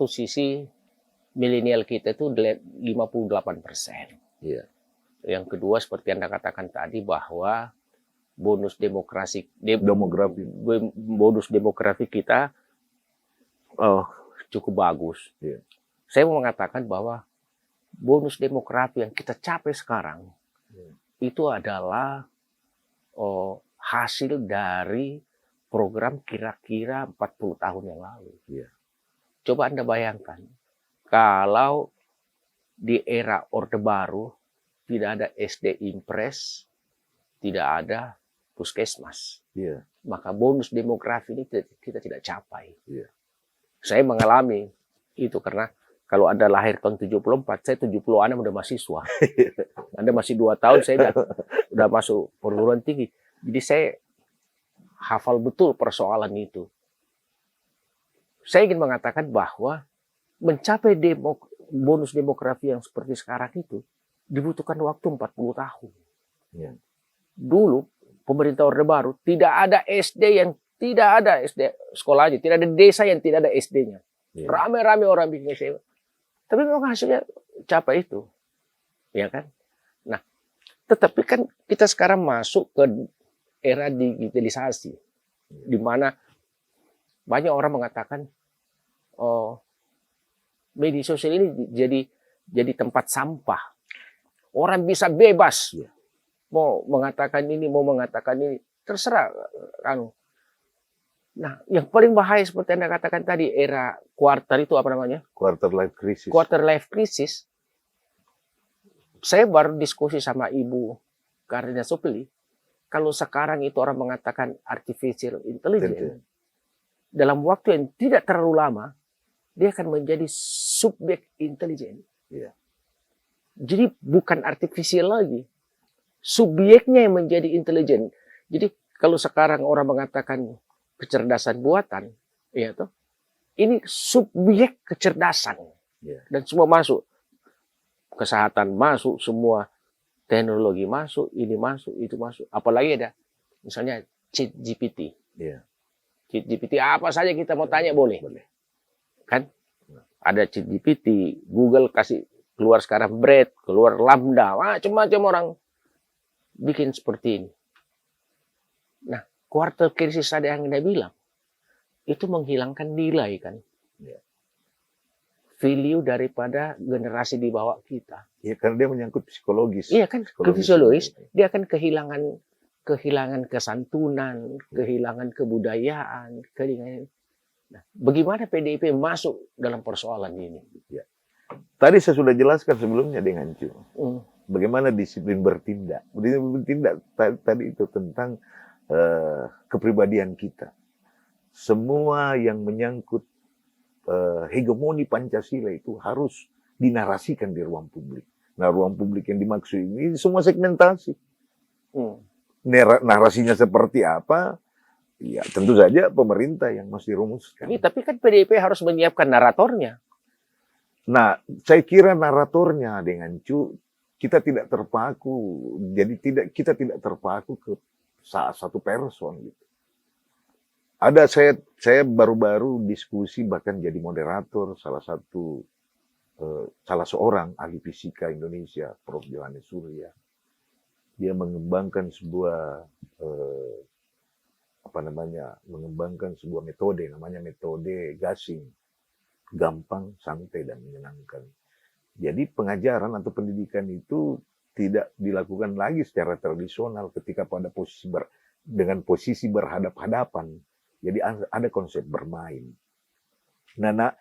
sisi milenial kita itu 58%. Iya. Yang kedua seperti Anda katakan tadi bahwa bonus demografi kita cukup bagus. Yeah. Saya mau mengatakan bahwa bonus demografi yang kita capai sekarang itu adalah hasil dari program kira-kira 40 tahun yang lalu. Yeah. Coba Anda bayangkan, kalau di era Orde Baru tidak ada SD Impres, tidak ada puskesmas. Yeah. Maka bonus demografi ini kita tidak capai. Yeah. Saya mengalami itu karena kalau Anda lahir tahun 74, saya 70 Anda udah mahasiswa. Anda masih 2 tahun, saya udah masuk perguruan tinggi. Jadi saya hafal betul persoalan itu. Saya ingin mengatakan bahwa mencapai bonus demografi yang seperti sekarang itu dibutuhkan waktu 40 tahun. Yeah. Dulu pemerintah Orde Baru tidak ada SD sekolahnya, tidak ada desa yang tidak ada SD-nya. Yeah. Rame-rame orang bikin SMA. Tapi memang hasilnya capai itu. Ya kan? Nah, tetapi kan kita sekarang masuk ke era digitalisasi, di mana banyak orang mengatakan media sosial ini jadi tempat sampah. Orang bisa bebas mau mengatakan ini, terserah. Nah, yang paling bahaya seperti Anda katakan tadi, era quarter itu apa namanya? Quarter life crisis. Quarter life crisis. Saya baru diskusi sama Ibu Karina Supeli. Kalau sekarang itu orang mengatakan artificial intelligence, dalam waktu yang tidak terlalu lama, dia akan menjadi subjek intelijen. Iya. Jadi bukan artifisial lagi. Subjeknya yang menjadi intelijen. Jadi kalau sekarang orang mengatakan kecerdasan buatan, ya toh, ini subjek kecerdasan. Iya. Dan semua masuk. Kesehatan masuk, semua teknologi masuk, ini masuk, itu masuk. Apalagi ada misalnya ChatGPT. Iya. ChatGPT apa saja kita mau tanya boleh. Boleh. Kan? Ada ChatGPT, Google kasih keluar sekarang Bread, keluar Lambda, macam-macam orang bikin seperti ini. Nah, quarter krisis tadi yang Anda bilang, itu menghilangkan nilai kan. Ya. Value daripada generasi di bawah kita. Iya, karena dia menyangkut psikologis. Iya kan, fisiologis, dia akan kehilangan kesantunan, kehilangan kebudayaan, kehilangan. Nah, bagaimana PDIP masuk dalam persoalan ini? Ya. Tadi saya sudah jelaskan sebelumnya dengan Cu. Hmm. Bagaimana disiplin bertindak. Disiplin bertindak tadi itu tentang kepribadian kita. Semua yang menyangkut hegemoni Pancasila itu harus dinarasikan di ruang publik. Nah, ruang publik yang dimaksud ini semua segmentasi. Narasinya seperti apa? Ya, tentu saja pemerintah yang mesti rumuskan. Tapi kan PDIP harus menyiapkan naratornya. Nah, saya kira naratornya dengan Cu, kita tidak terpaku. Jadi kita tidak terpaku ke satu person gitu. Ada saya baru-baru diskusi bahkan jadi moderator salah seorang ahli fisika Indonesia, Prof. Johannes Surya. Dia mengembangkan sebuah mengembangkan sebuah metode, namanya metode gasing, gampang, santai dan menyenangkan. Jadi pengajaran atau pendidikan itu tidak dilakukan lagi secara tradisional ketika pada dengan posisi berhadap-hadapan. Jadi ada konsep bermain. Nah,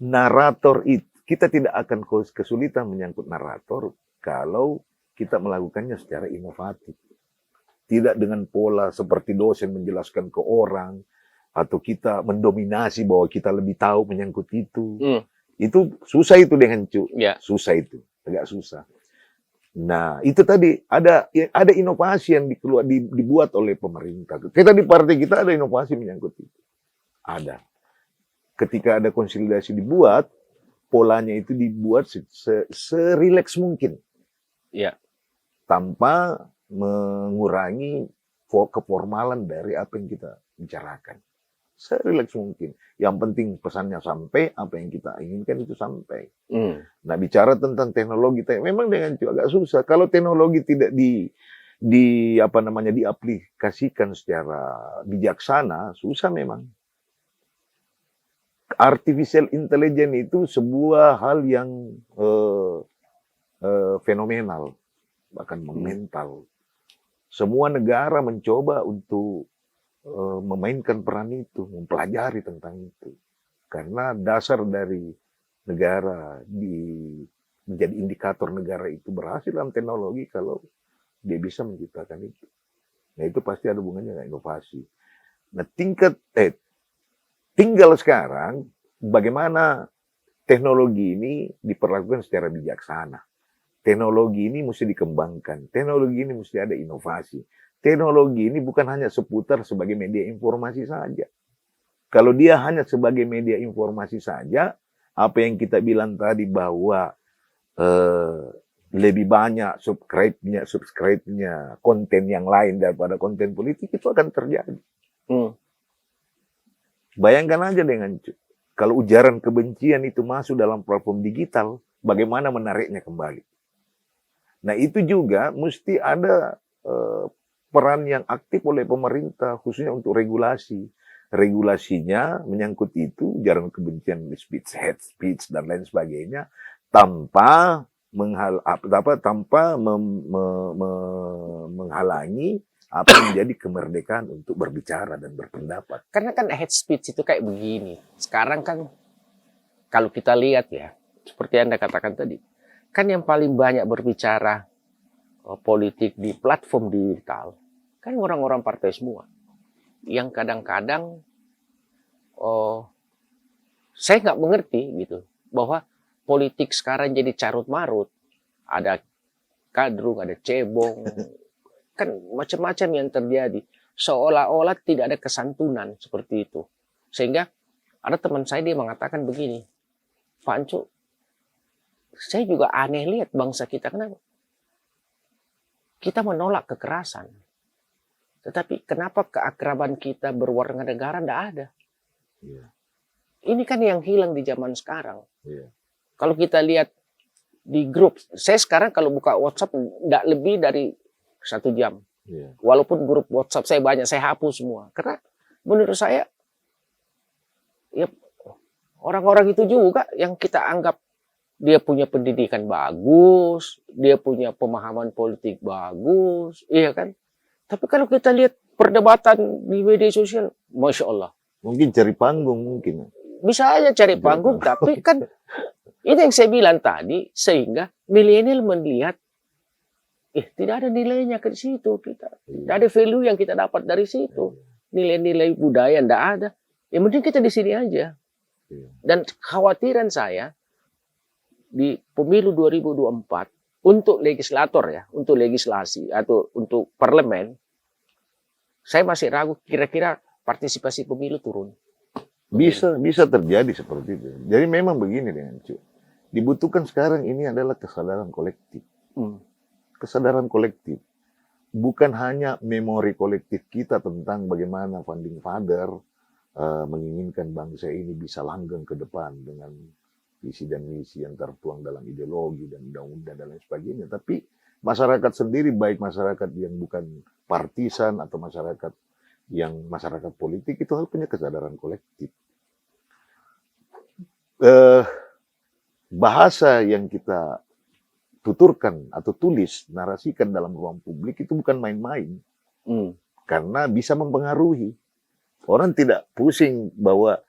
narator itu, kita tidak akan kesulitan menyangkut narator kalau kita melakukannya secara inovatif. Tidak dengan pola seperti dosen menjelaskan ke orang, atau kita mendominasi bahwa kita lebih tahu menyangkut itu. Itu susah itu dengan Cu. Ya. Susah itu, agak susah. Nah, itu tadi ada inovasi yang dibuat oleh pemerintah. Kita di partai kita ada inovasi menyangkut itu. Ada. Ketika ada konsolidasi dibuat, polanya itu dibuat serileks mungkin. Ya. Tanpa mengurangi keformalan dari apa yang kita bicarakan. Serileks mungkin. Yang penting pesannya sampai, apa yang kita inginkan itu sampai. Nah, bicara tentang teknologi, memang dengan itu agak susah. Kalau teknologi tidak diaplikasikan secara bijaksana, susah memang. Artificial intelligence itu sebuah hal yang fenomenal, bahkan mental. Semua negara mencoba untuk memainkan peran itu, mempelajari tentang itu. Karena dasar dari negara menjadi indikator negara itu berhasil dalam teknologi kalau dia bisa menciptakan itu. Nah, itu pasti ada hubungannya dengan inovasi. Nah, tinggal sekarang bagaimana teknologi ini diperlakukan secara bijaksana. Teknologi ini mesti dikembangkan. Teknologi ini mesti ada inovasi. Teknologi ini bukan hanya seputar sebagai media informasi saja. Kalau dia hanya sebagai media informasi saja, apa yang kita bilang tadi bahwa lebih banyak subscribe-nya konten yang lain daripada konten politik, itu akan terjadi. Bayangkan aja dengan kalau ujaran kebencian itu masuk dalam platform digital, bagaimana menariknya kembali. Nah, itu juga mesti ada peran yang aktif oleh pemerintah, khususnya untuk regulasi. Regulasinya menyangkut itu, ujaran kebencian, hate speech, dan lain sebagainya, tanpa menghalangi apa yang menjadi kemerdekaan untuk berbicara dan berpendapat. Karena kan hate speech itu kayak begini. Sekarang kan kalau kita lihat ya, seperti Anda katakan tadi, kan yang paling banyak berbicara politik di platform digital kan orang-orang partai semua. Yang kadang-kadang saya nggak mengerti gitu bahwa politik sekarang jadi carut marut, ada kadrung, ada cebong, kan macam-macam yang terjadi, seolah-olah tidak ada kesantunan seperti itu. Sehingga ada teman saya dia mengatakan begini, Pak Ancu, saya juga aneh lihat bangsa kita, kenapa kita menolak kekerasan, tetapi kenapa keakraban kita berwarga negara tidak ada? Iya. Ini kan yang hilang di zaman sekarang. Iya. Kalau kita lihat di grup, saya sekarang kalau buka WhatsApp tidak lebih dari 1 jam. Iya. Walaupun grup WhatsApp saya banyak, saya hapus semua. Karena menurut saya, ya orang-orang itu juga yang kita anggap dia punya pendidikan bagus, dia punya pemahaman politik bagus, iya kan? Tapi kalau kita lihat perdebatan di media sosial, Masya Allah. Mungkin cari panggung mungkin. Bisa aja cari panggung, tapi kan itu yang saya bilang tadi, sehingga milenial melihat, tidak ada nilainya ke situ kita. Tidak ada value yang kita dapat dari situ. Nilai-nilai budaya tidak ada. Yang penting kita di sini aja. Dan khawatiran saya, di pemilu 2024, untuk legislator ya, untuk legislasi atau untuk parlemen, saya masih ragu kira-kira partisipasi pemilu turun. Bisa terjadi seperti itu. Jadi memang begini dengan Cu. Dibutuhkan sekarang ini adalah kesadaran kolektif. Kesadaran kolektif. Bukan hanya memori kolektif kita tentang bagaimana founding father menginginkan bangsa ini bisa langgeng ke depan dengan visi dan misi yang tertuang dalam ideologi dan undang-undang dan lain sebagainya. Tapi masyarakat sendiri, baik masyarakat yang bukan partisan atau masyarakat yang masyarakat politik, itu harus punya kesadaran kolektif. Bahasa yang kita tuturkan atau tulis, narasikan dalam ruang publik itu bukan main-main. Karena bisa mempengaruhi. Orang tidak pusing bahwa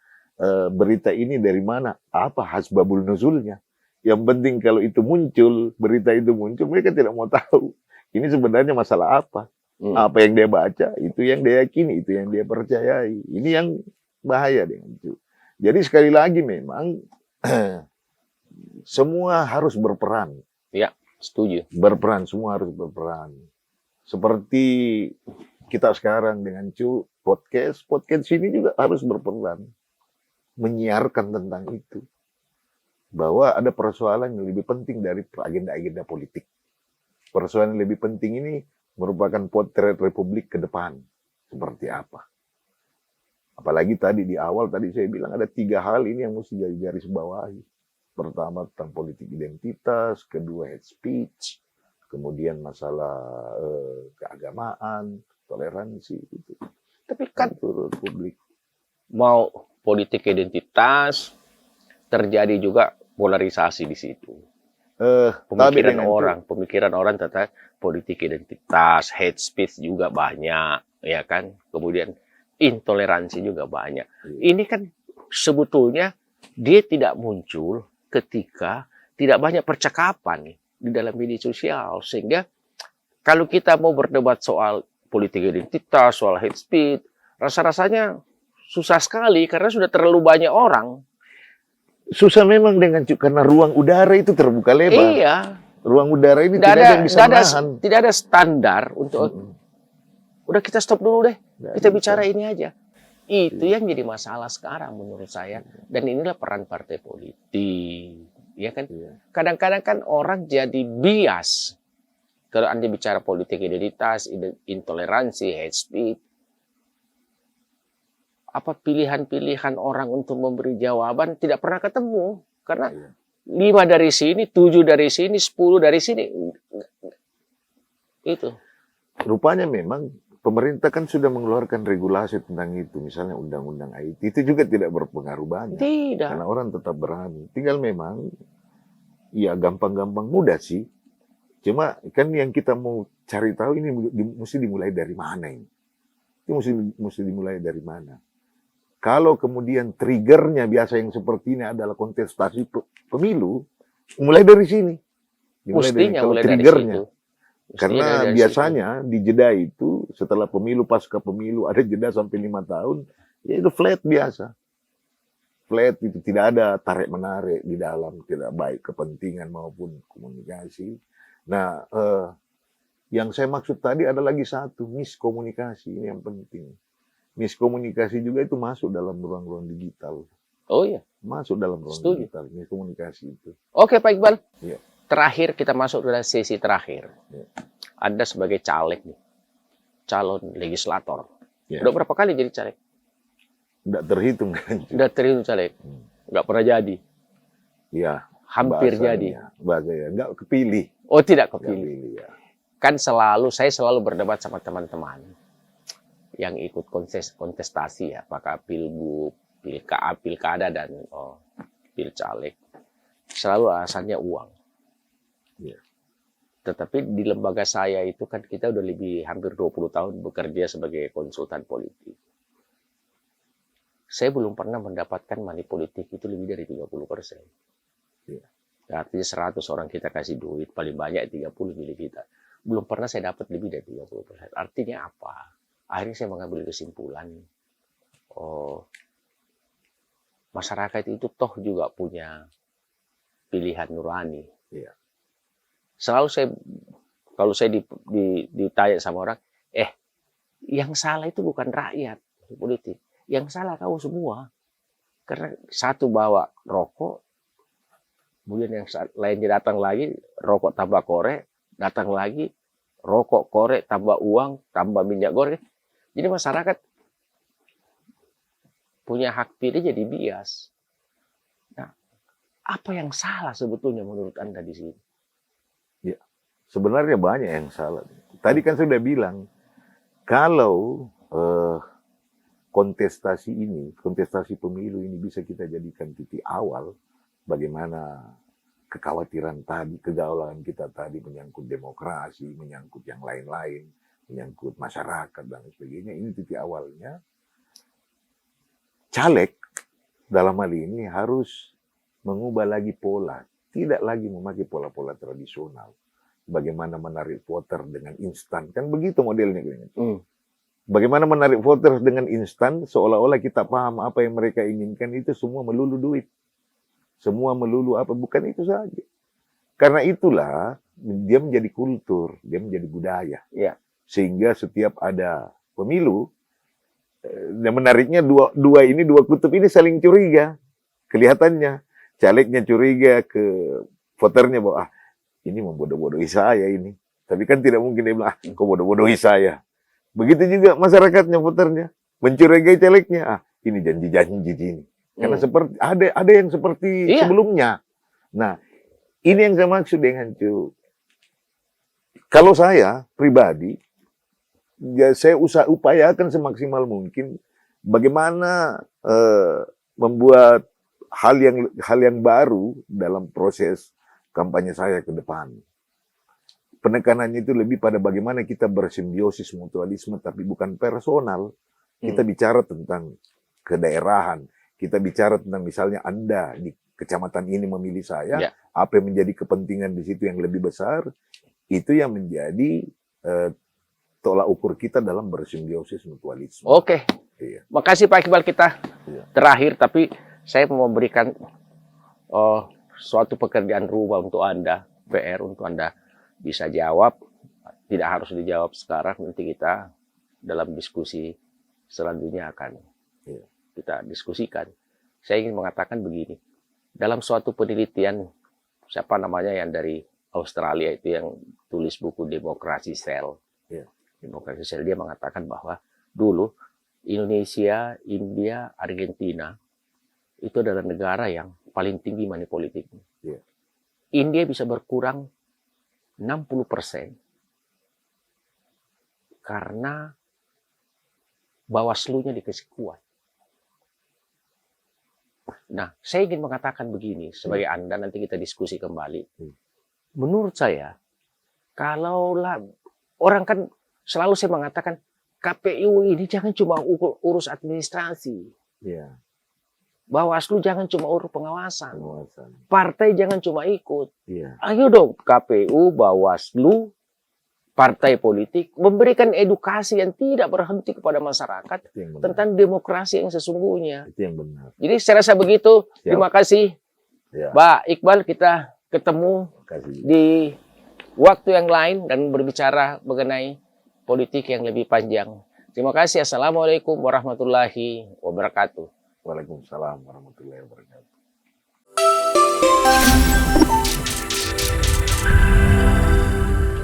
berita ini dari mana, apa hasbabul nuzulnya. Yang penting kalau itu muncul, berita itu muncul, mereka tidak mau tahu. Ini sebenarnya masalah apa. Apa yang dia baca, itu yang dia yakini, itu yang dia percayai. Ini yang bahaya dengan itu. Jadi sekali lagi memang semua harus berperan. Ya, setuju. Berperan, semua harus berperan. Seperti kita sekarang dengan podcast ini juga harus berperan. Menyiarkan tentang itu. Bahwa ada persoalan yang lebih penting dari agenda-agenda politik. Persoalan yang lebih penting ini merupakan potret Republik ke depan. Seperti apa. Apalagi tadi di awal, tadi saya bilang ada 3 hal ini yang mesti jadi garis bawahi. Pertama tentang politik identitas, kedua hate speech, kemudian masalah keagamaan, toleransi. Itu. Tapi kan publik mau politik identitas, terjadi juga polarisasi di situ. Pemikiran orang tentang politik identitas, hate speech juga banyak, ya kan? Kemudian intoleransi juga banyak. Ini kan sebetulnya dia tidak muncul ketika tidak banyak percakapan di dalam media sosial. Sehingga kalau kita mau berdebat soal politik identitas, soal hate speech, rasa-rasanya susah sekali karena sudah terlalu banyak orang. Susah memang karena ruang udara itu terbuka lebar. Iya. Ruang udara ini tidak ada yang bisa menahan. Tidak ada standar untuk udah kita stop dulu deh. Kita bicara ini aja. Itu yang jadi masalah sekarang menurut saya. Dan inilah peran partai politik. Ya kan? Kadang-kadang kan orang jadi bias. Kalau Anda bicara politik identitas, intoleransi, hate speech, apa pilihan-pilihan orang untuk memberi jawaban tidak pernah ketemu. Karena 5 dari sini, 7 dari sini, 10 dari sini. Itu. Rupanya memang pemerintah kan sudah mengeluarkan regulasi tentang itu. Misalnya undang-undang IT. Itu juga tidak berpengaruh banyak. Tidak. Karena orang tetap berani. Tinggal memang, ya gampang-gampang mudah sih. Cuma kan yang kita mau cari tahu ini mesti dimulai dari mana ini? Itu mesti dimulai dari mana? Kalau kemudian triggernya biasa yang seperti ini adalah kontestasi pemilu, mulai dari sini. Mestinya Kalau mulai dari triggernya. situ. Mestinya Karena dari biasanya di jeda itu setelah pemilu pasca pemilu ada jeda sampai 5 tahun, ya itu flat biasa. Flat itu tidak ada tarik menarik di dalam, tidak baik kepentingan maupun komunikasi. Nah, yang saya maksud tadi ada lagi satu, miskomunikasi, ini yang penting. Miskomunikasi juga itu masuk dalam ruang-ruang digital. Oh iya. Masuk dalam ruang Setuju. digital, miskomunikasi itu. Oke Pak Iqbal. Iya. Terakhir kita masuk ke sesi terakhir. Iya. Anda sebagai caleg nih, calon legislator. Iya. Udah berapa kali jadi caleg? Tidak terhitung kan? Udah terhitung caleg. Nggak pernah jadi. Iya. Hampir jadi. Bahasanya nggak kepilih. Oh tidak Nggak kepilih. kepilih, ya. Kan saya selalu berdebat sama teman-teman yang ikut kontestasi ya, apakah pilgub, pilkada dan pilcaleg. Selalu alasannya uang. Iya. Tetapi di lembaga saya itu kan kita udah hampir 20 tahun bekerja sebagai konsultan politik. Saya belum pernah mendapatkan money politik itu lebih dari 30%. Iya. Artinya 100 orang kita kasih duit, paling banyak 30 milik kita. Belum pernah saya dapat lebih dari 30%. Artinya apa? Akhirnya saya mengambil kesimpulan, masyarakat itu toh juga punya pilihan nurani. Iya. Selalu kalau saya ditanya sama orang, yang salah itu bukan rakyat politik, yang salah kau semua. Karena satu bawa rokok, kemudian yang lainnya datang lagi, rokok tambah korek, datang lagi, rokok korek tambah uang, tambah minyak goreng. Jadi masyarakat punya hak pilih jadi bias. Nah, apa yang salah sebetulnya menurut Anda di sini? Ya, sebenarnya banyak yang salah. Tadi kan saya sudah bilang, kalau kontestasi pemilu ini bisa kita jadikan titik awal, bagaimana kekhawatiran tadi, kegalauan kita tadi menyangkut demokrasi, menyangkut yang lain-lain, menyangkut masyarakat dan sebagainya, ini titik awalnya. Caleg dalam hal ini harus mengubah lagi pola, tidak lagi memakai pola-pola tradisional. Bagaimana menarik voter dengan instan, kan begitu modelnya. Bagaimana menarik voter dengan instan, seolah-olah kita paham apa yang mereka inginkan, itu semua melulu duit. Semua melulu apa, bukan itu saja. Karena itulah, dia menjadi kultur, dia menjadi budaya. Ya. Sehingga setiap ada pemilu, dan menariknya dua kutub ini saling curiga. Kelihatannya, calegnya curiga ke voternya bahwa, ini membodoh-bodohi saya ini. Tapi kan tidak mungkin dia bilang, kok bodoh-bodohi saya. Begitu juga masyarakatnya, voternya, mencurigai calegnya, ini janji-janji ini. Karena seperti ada yang seperti sebelumnya. Nah, ini yang saya maksud dengan itu. Kalau saya pribadi, ya saya upayakan semaksimal mungkin bagaimana membuat hal yang baru dalam proses kampanye saya ke depan. Penekanannya itu lebih pada bagaimana kita bersimbiosis mutualisme, tapi bukan personal. Kita bicara tentang kedaerahan. Kita bicara tentang misalnya Anda di kecamatan ini memilih saya, apa yang menjadi kepentingan di situ yang lebih besar, itu yang menjadi tolak ukur kita dalam bersimbiosis mutualisme. Oke. Iya. Makasih Pak Iqbal, kita terakhir, tapi saya mau memberikan suatu pekerjaan rumah untuk Anda, PR untuk Anda bisa jawab. Tidak harus dijawab sekarang, nanti kita dalam diskusi selanjutnya akan kita diskusikan. Saya ingin mengatakan begini, dalam suatu penelitian, siapa namanya yang dari Australia itu yang tulis buku Demokrasi Sel, Demokrasi Sel, dia mengatakan bahwa dulu Indonesia, India, Argentina itu adalah negara yang paling tinggi money politik. India bisa berkurang 60% karena Bawaslu-nya dikasih kuat. Nah, saya ingin mengatakan begini, sebagai Anda, nanti kita diskusi kembali. Menurut saya, Kalau lah orang kan selalu saya mengatakan KPU ini jangan cuma urus administrasi. Iya. Bawaslu jangan cuma urus pengawasan. Pengawasan. Partai jangan cuma ikut. Iya. Ayo dong KPU, Bawaslu, partai politik memberikan edukasi yang tidak berhenti kepada masyarakat Itu yang benar. tentang demokrasi yang sesungguhnya. Itu yang benar. Jadi saya rasa begitu. Siap. Terima kasih, Ya. Pak Iqbal. Kita ketemu Terima kasih. di waktu yang lain dan berbicara mengenai politik yang lebih panjang. Terima kasih. Assalamualaikum warahmatullahi wabarakatuh. Waalaikumsalam warahmatullahi wabarakatuh.